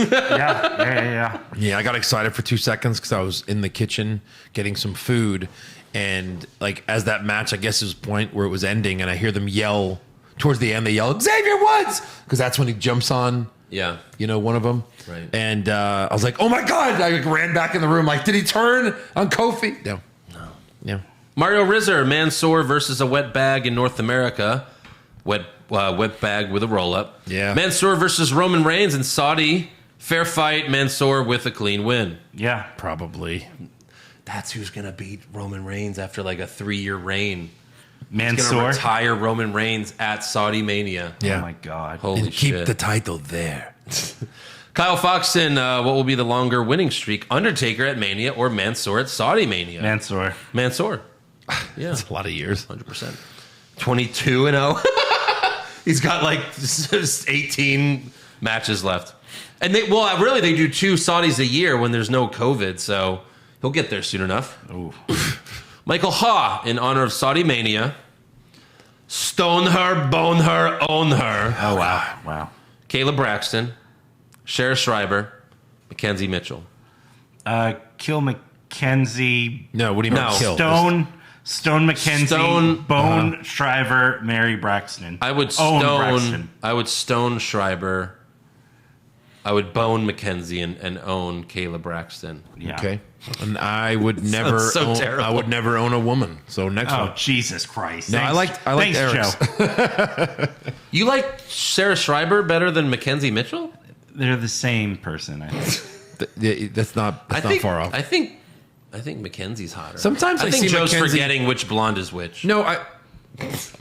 [SPEAKER 6] Yeah.
[SPEAKER 5] I got excited for 2 seconds because I was in the kitchen getting some food. And like as that match, I guess it was point where it was ending, and I hear them yell towards the end. They yell, Xavier Woods! Because that's when he jumps on.
[SPEAKER 4] Yeah.
[SPEAKER 5] One of them.
[SPEAKER 4] Right.
[SPEAKER 5] And I was like, oh my God. I ran back in the room like, did he turn on Kofi? No. Yeah.
[SPEAKER 4] Mario Rizzer, Mansoor versus a wet bag in North America. Wet bag with a roll-up.
[SPEAKER 5] Yeah.
[SPEAKER 4] Mansoor versus Roman Reigns in Saudi. Fair fight, Mansoor with a clean win.
[SPEAKER 6] Yeah.
[SPEAKER 5] Probably.
[SPEAKER 4] That's who's going to beat Roman Reigns after like a 3-year reign.
[SPEAKER 6] Mansoor.
[SPEAKER 4] He's going to retire Roman Reigns at Saudi Mania.
[SPEAKER 5] Yeah.
[SPEAKER 6] Oh, my God.
[SPEAKER 4] Holy
[SPEAKER 5] and
[SPEAKER 4] shit.
[SPEAKER 5] keep the title there.
[SPEAKER 4] Kyle Foxton, what will be the longer winning streak? Undertaker at Mania or Mansoor at Saudi Mania?
[SPEAKER 6] Mansoor.
[SPEAKER 4] Yeah.
[SPEAKER 5] That's a lot of years.
[SPEAKER 4] 100%. 22-0. He's got like just 18 matches left. And they do 2 Saudis a year when there's no COVID, so he'll get there soon enough.
[SPEAKER 6] Ooh.
[SPEAKER 4] Michael Ha, in honor of Saudi Mania. Stone her, bone her, own her.
[SPEAKER 6] Oh, wow.
[SPEAKER 4] Kayla Braxton, Cher Schreiber, Mackenzie Mitchell.
[SPEAKER 6] Kill Mackenzie.
[SPEAKER 5] No, what do you mean? Kill?
[SPEAKER 6] Stone Mackenzie, Bone Shriver, Mary Braxton.
[SPEAKER 4] I would stone Schreiber. I would bone Mackenzie and own Kayla Braxton.
[SPEAKER 6] Yeah.
[SPEAKER 5] Okay. And I would never
[SPEAKER 4] terrible.
[SPEAKER 5] I would never own a woman. So next one.
[SPEAKER 6] Oh, Jesus Christ.
[SPEAKER 5] No,
[SPEAKER 6] Thanks,
[SPEAKER 5] I like
[SPEAKER 6] Eric's.
[SPEAKER 5] Joe.
[SPEAKER 4] You like Sarah Schreiber better than Mackenzie Mitchell?
[SPEAKER 6] They're the same person, I think.
[SPEAKER 5] That's not far off.
[SPEAKER 4] I think Mackenzie's hotter.
[SPEAKER 5] Sometimes I
[SPEAKER 4] think
[SPEAKER 5] see
[SPEAKER 4] Joe's
[SPEAKER 5] Mackenzie-
[SPEAKER 4] forgetting which blonde is which.
[SPEAKER 5] No,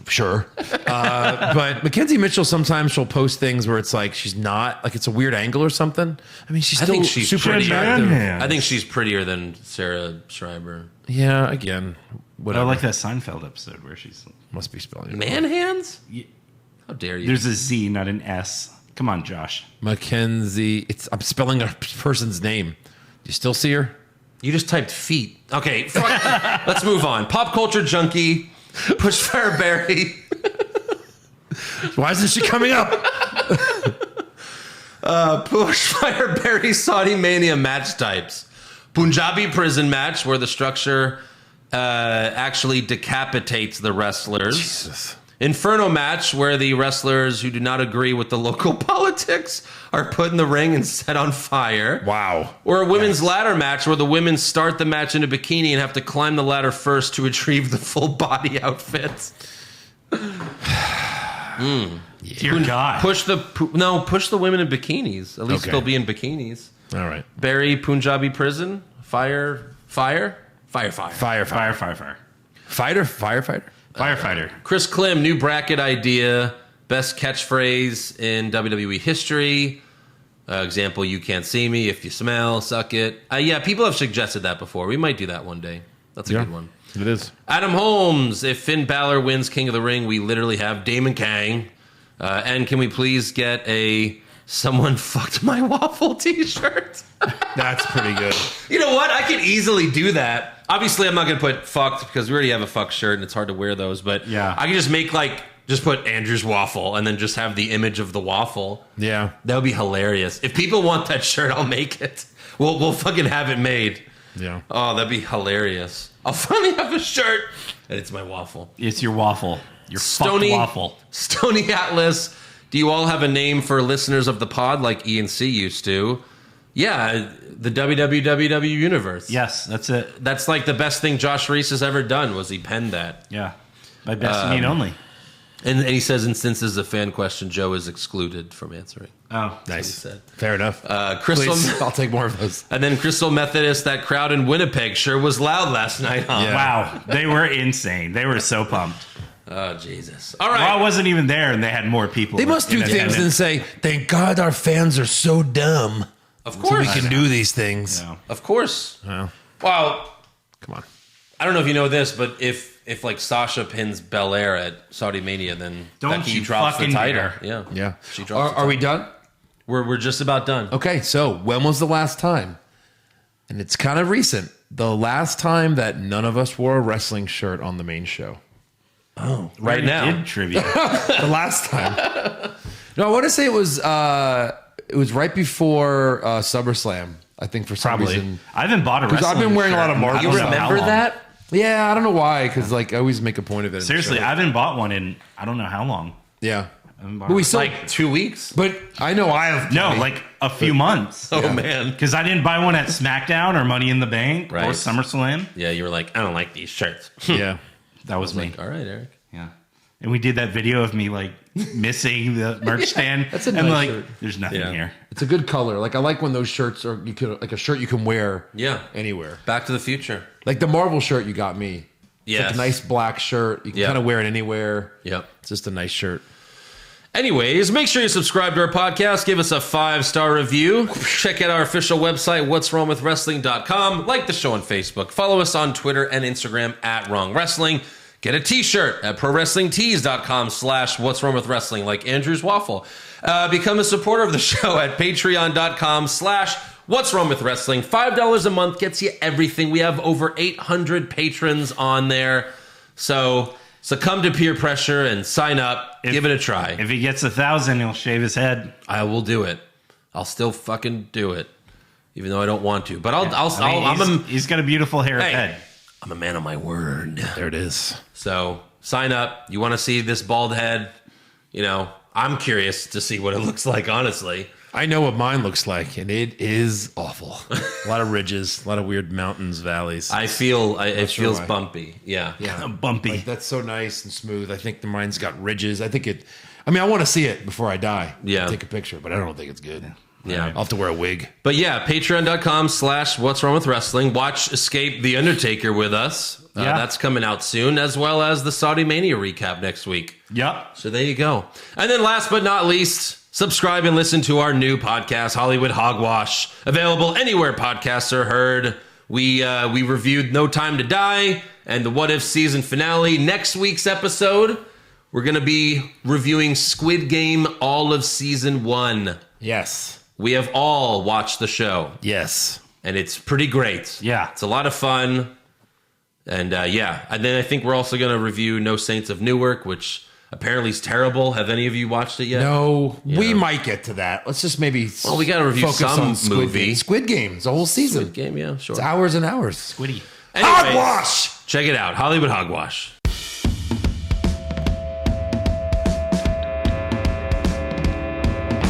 [SPEAKER 5] sure. But Mackenzie Mitchell, sometimes she'll post things where it's like she's not, like it's a weird angle or something. I mean, she's still super attractive.
[SPEAKER 4] I think she's prettier than Sarah Schreiber.
[SPEAKER 5] Yeah, again, whatever.
[SPEAKER 6] I like that Seinfeld episode where she's...
[SPEAKER 5] Must be spelling it.
[SPEAKER 4] Man hands? How dare you?
[SPEAKER 6] There's a Z, not an S. Come on, Josh.
[SPEAKER 5] Mackenzie, I'm spelling a person's name. Do you still see her?
[SPEAKER 4] You just typed feet. Okay, let's move on. Pop culture junkie, Pushfire Barry.
[SPEAKER 5] Why isn't she coming up?
[SPEAKER 4] Pushfire Barry Saudi Mania match types. Punjabi prison match where the structure actually decapitates the wrestlers.
[SPEAKER 5] Jesus.
[SPEAKER 4] Inferno match where the wrestlers who do not agree with the local politics are put in the ring and set on fire.
[SPEAKER 5] Wow.
[SPEAKER 4] Or a women's ladder match where the women start the match in a bikini and have to climb the ladder first to retrieve the full body outfit.
[SPEAKER 6] Dear God.
[SPEAKER 4] Push the women in bikinis. At least they'll be in bikinis.
[SPEAKER 5] All right.
[SPEAKER 4] Barry Punjabi prison. Firefighter.
[SPEAKER 6] Firefighter.
[SPEAKER 4] Chris Klim, new bracket idea. Best catchphrase in WWE history. Example, you can't see me if you smell, suck it. Yeah, people have suggested that before. We might do that one day. That's a good one.
[SPEAKER 5] It is.
[SPEAKER 4] Adam Holmes, if Finn Balor wins King of the Ring, we literally have Damon Kang. And can we please get a someone fucked my waffle t-shirt?
[SPEAKER 5] That's pretty good.
[SPEAKER 4] You know what? I could easily do that. Obviously, I'm not going to put fucked because we already have a fuck shirt and it's hard to wear those. But
[SPEAKER 6] yeah,
[SPEAKER 4] I can just make just put Andrew's waffle and then just have the image of the waffle.
[SPEAKER 5] Yeah.
[SPEAKER 4] That would be hilarious. If people want that shirt, I'll make it. We'll fucking have it made.
[SPEAKER 5] Yeah.
[SPEAKER 4] Oh, that'd be hilarious. I'll finally have a shirt and it's my waffle.
[SPEAKER 6] It's your waffle. Your fucked waffle.
[SPEAKER 4] Stony Atlas. Do you all have a name for listeners of the pod like E and C used to? Yeah, the WWW universe.
[SPEAKER 6] Yes, that's it.
[SPEAKER 4] That's like the best thing Josh Reese has ever done was he penned that.
[SPEAKER 6] Yeah, by best mean only.
[SPEAKER 4] And he says, and since this is a fan question, Joe is excluded from answering.
[SPEAKER 6] Oh,
[SPEAKER 5] nice. Fair enough.
[SPEAKER 4] Crystal,
[SPEAKER 5] please, I'll take more of those.
[SPEAKER 4] And then Crystal Methodist, that crowd in Winnipeg sure was loud last night, huh?
[SPEAKER 6] Yeah. Wow, they were insane. They were so pumped.
[SPEAKER 4] Oh, Jesus. All right.
[SPEAKER 6] Well, I wasn't even there, and they had more people.
[SPEAKER 5] They must do things and say, thank God our fans are so dumb.
[SPEAKER 4] Of course.
[SPEAKER 5] So we can do these things.
[SPEAKER 6] No.
[SPEAKER 4] Of course.
[SPEAKER 5] Yeah.
[SPEAKER 4] Well,
[SPEAKER 5] Come on.
[SPEAKER 4] I don't know if you know this, but if like Sasha pins Belair at Saudi Mania, then
[SPEAKER 6] Don't
[SPEAKER 4] Becky
[SPEAKER 6] you
[SPEAKER 4] drops the
[SPEAKER 6] fucking
[SPEAKER 4] title.
[SPEAKER 6] dare.
[SPEAKER 4] Yeah.
[SPEAKER 5] Yeah.
[SPEAKER 4] She drops the
[SPEAKER 5] Are we
[SPEAKER 4] title.
[SPEAKER 5] done?
[SPEAKER 4] We're just about done.
[SPEAKER 5] Okay, so when was the last time? And it's kind of recent. The last time that none of us wore a wrestling shirt on the main show.
[SPEAKER 4] Oh,
[SPEAKER 6] We
[SPEAKER 4] right
[SPEAKER 6] already
[SPEAKER 4] now.
[SPEAKER 6] did trivia.
[SPEAKER 5] The last time. No, I want to say it was right before SummerSlam. I think for some
[SPEAKER 6] Probably.
[SPEAKER 5] reason.
[SPEAKER 6] I haven't bought a
[SPEAKER 5] Because
[SPEAKER 6] wrestling
[SPEAKER 5] I've been wearing a lot of
[SPEAKER 6] shirt in I
[SPEAKER 5] Marvel
[SPEAKER 6] don't
[SPEAKER 4] You
[SPEAKER 6] know
[SPEAKER 5] stuff.
[SPEAKER 6] how
[SPEAKER 4] remember
[SPEAKER 6] long.
[SPEAKER 4] that?
[SPEAKER 5] Yeah, I don't know why. Because like I always make a point of it.
[SPEAKER 6] Seriously, I haven't bought one in I don't know how long.
[SPEAKER 5] Yeah.
[SPEAKER 6] haven't bought
[SPEAKER 5] But we
[SPEAKER 6] one.
[SPEAKER 5] still.
[SPEAKER 4] Like 2 weeks?
[SPEAKER 5] But I know I have.
[SPEAKER 6] No,
[SPEAKER 5] plenty.
[SPEAKER 6] like a few months.
[SPEAKER 4] Oh, man.
[SPEAKER 6] Because I didn't buy one at SmackDown or Money in the Bank
[SPEAKER 4] Right.
[SPEAKER 6] or SummerSlam.
[SPEAKER 4] Yeah, you were like, I don't like these shirts.
[SPEAKER 5] Yeah.
[SPEAKER 6] That was me.
[SPEAKER 4] All right, Eric.
[SPEAKER 6] Yeah. And we did that video of me like missing the merch stand.
[SPEAKER 5] That's a
[SPEAKER 6] and
[SPEAKER 5] nice
[SPEAKER 6] like,
[SPEAKER 5] shirt.
[SPEAKER 6] there's nothing
[SPEAKER 4] Yeah.
[SPEAKER 6] here.
[SPEAKER 5] It's a good color. Like I like when those shirts are you can like a shirt you can wear.
[SPEAKER 4] Yeah.
[SPEAKER 5] Anywhere.
[SPEAKER 4] Back to the Future.
[SPEAKER 5] Like the Marvel shirt you got me. It's
[SPEAKER 4] Yes.
[SPEAKER 5] like a nice black shirt. You can
[SPEAKER 4] Yeah.
[SPEAKER 5] kind of wear it anywhere.
[SPEAKER 4] Yep.
[SPEAKER 5] It's just a nice shirt.
[SPEAKER 4] Anyways, make sure you subscribe to our podcast. Give us a 5-star review. Check out our official website, what'swrongwithwrestling.com. Like the show on Facebook. Follow us on Twitter and Instagram at Wrong Wrestling. Get a t-shirt at prowrestlingtees.com/what'swrongwithwrestling, like Andrew's Waffle. Become a supporter of the show at patreon.com/what'swrongwithwrestling. $5 a month gets you everything. We have over 800 patrons on there. So succumb to peer pressure and sign up. Give it a try.
[SPEAKER 6] If he gets 1,000, he'll shave his head.
[SPEAKER 4] I will do it. I'll still fucking do it, even though I don't want to. But
[SPEAKER 6] He's got a beautiful head.
[SPEAKER 4] I'm a man of my word.
[SPEAKER 5] There it is.
[SPEAKER 4] So sign up. You want to see this bald head? You know, I'm curious to see what it looks like. Honestly,
[SPEAKER 5] I know what mine looks like, and it is awful. A lot of ridges, a lot of weird mountains, valleys.
[SPEAKER 4] I feel it
[SPEAKER 5] sure
[SPEAKER 4] feels
[SPEAKER 5] why.
[SPEAKER 4] bumpy. Yeah,
[SPEAKER 5] yeah,
[SPEAKER 6] Bumpy.
[SPEAKER 5] Like, that's so nice and smooth. I think the mine's got ridges. I think it. I mean, I want to see it before I die.
[SPEAKER 4] Yeah.
[SPEAKER 5] Take a picture, but I don't think it's good.
[SPEAKER 4] Yeah.
[SPEAKER 5] I'll have to wear a wig.
[SPEAKER 4] But yeah, patreon.com/what'swrongwithwrestling. Watch Escape the Undertaker with us.
[SPEAKER 6] Yeah.
[SPEAKER 4] That's coming out soon, as well as the Saudi Mania recap next week.
[SPEAKER 6] Yep.
[SPEAKER 4] So there you go. And then last but not least, subscribe and listen to our new podcast, Hollywood Hogwash. Available anywhere podcasts are heard. We reviewed No Time to Die and the What If season finale. Next week's episode, we're going to be reviewing Squid Game, all of season 1.
[SPEAKER 5] Yes.
[SPEAKER 4] We have all watched the show.
[SPEAKER 5] Yes.
[SPEAKER 4] And it's pretty great.
[SPEAKER 6] Yeah.
[SPEAKER 4] It's a lot of fun. And yeah. And then I think we're also going to review No Saints of Newark, which apparently is terrible. Have any of you watched it yet?
[SPEAKER 5] No, we
[SPEAKER 4] Yeah.
[SPEAKER 5] might get to that. Let's just maybe.
[SPEAKER 4] Well, we gotta review
[SPEAKER 5] focus
[SPEAKER 4] some
[SPEAKER 5] on Squid
[SPEAKER 4] movie.
[SPEAKER 5] Game. Squid Game's a whole season.
[SPEAKER 4] Squid Game, yeah, sure.
[SPEAKER 5] It's hours and hours.
[SPEAKER 6] Squiddy.
[SPEAKER 4] Anyways,
[SPEAKER 5] Hogwash!
[SPEAKER 4] Check it out. Hollywood Hogwash.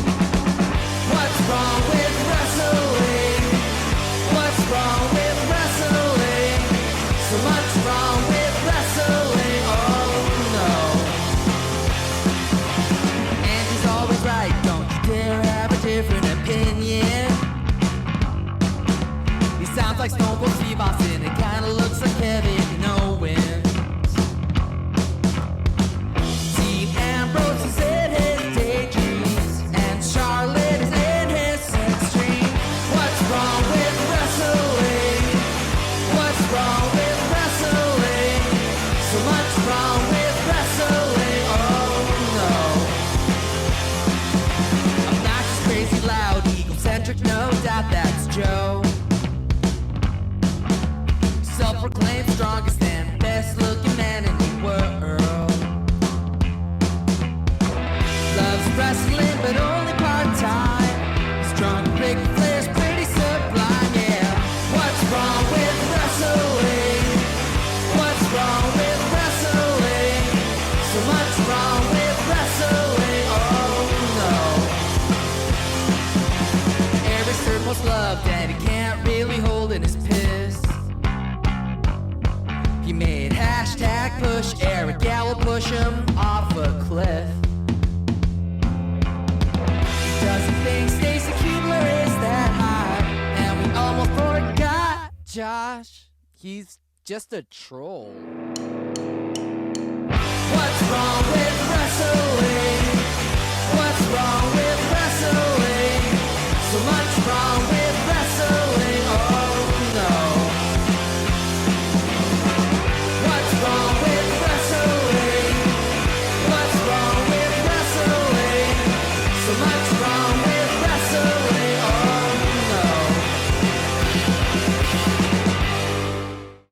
[SPEAKER 11] What's wrong with wrestling? What's wrong with wrestling? So much wrong with wrestling. Oh no. And he's always right. Don't you dare have a different opinion. He sounds like Stone Cold Steve Austin. It kinda looks like Kevin Owens. Dean Ambrose is in his daydreams, and Charlotte is in his sex dream. What's wrong with wrestling? What's wrong with wrestling? So much wrong with wrestling. Oh no. Obnoxious, crazy, loud, egocentric, no doubt that's Joe. Self-proclaimed strongest and best-looking man in the world. Loves wrestling, but only part-time. Strong, big players, pretty sublime, yeah. What's wrong with wrestling? What's wrong with wrestling? So much wrong with wrestling, oh no. Eric's third most loved, and he can't really hold in his piss. He made hashtag push Eric, yeah, we'll push him off a cliff. He doesn't think Stacey Kubler is that high, and we almost forgot Josh. He's just a troll. What's wrong with wrestling? What's wrong with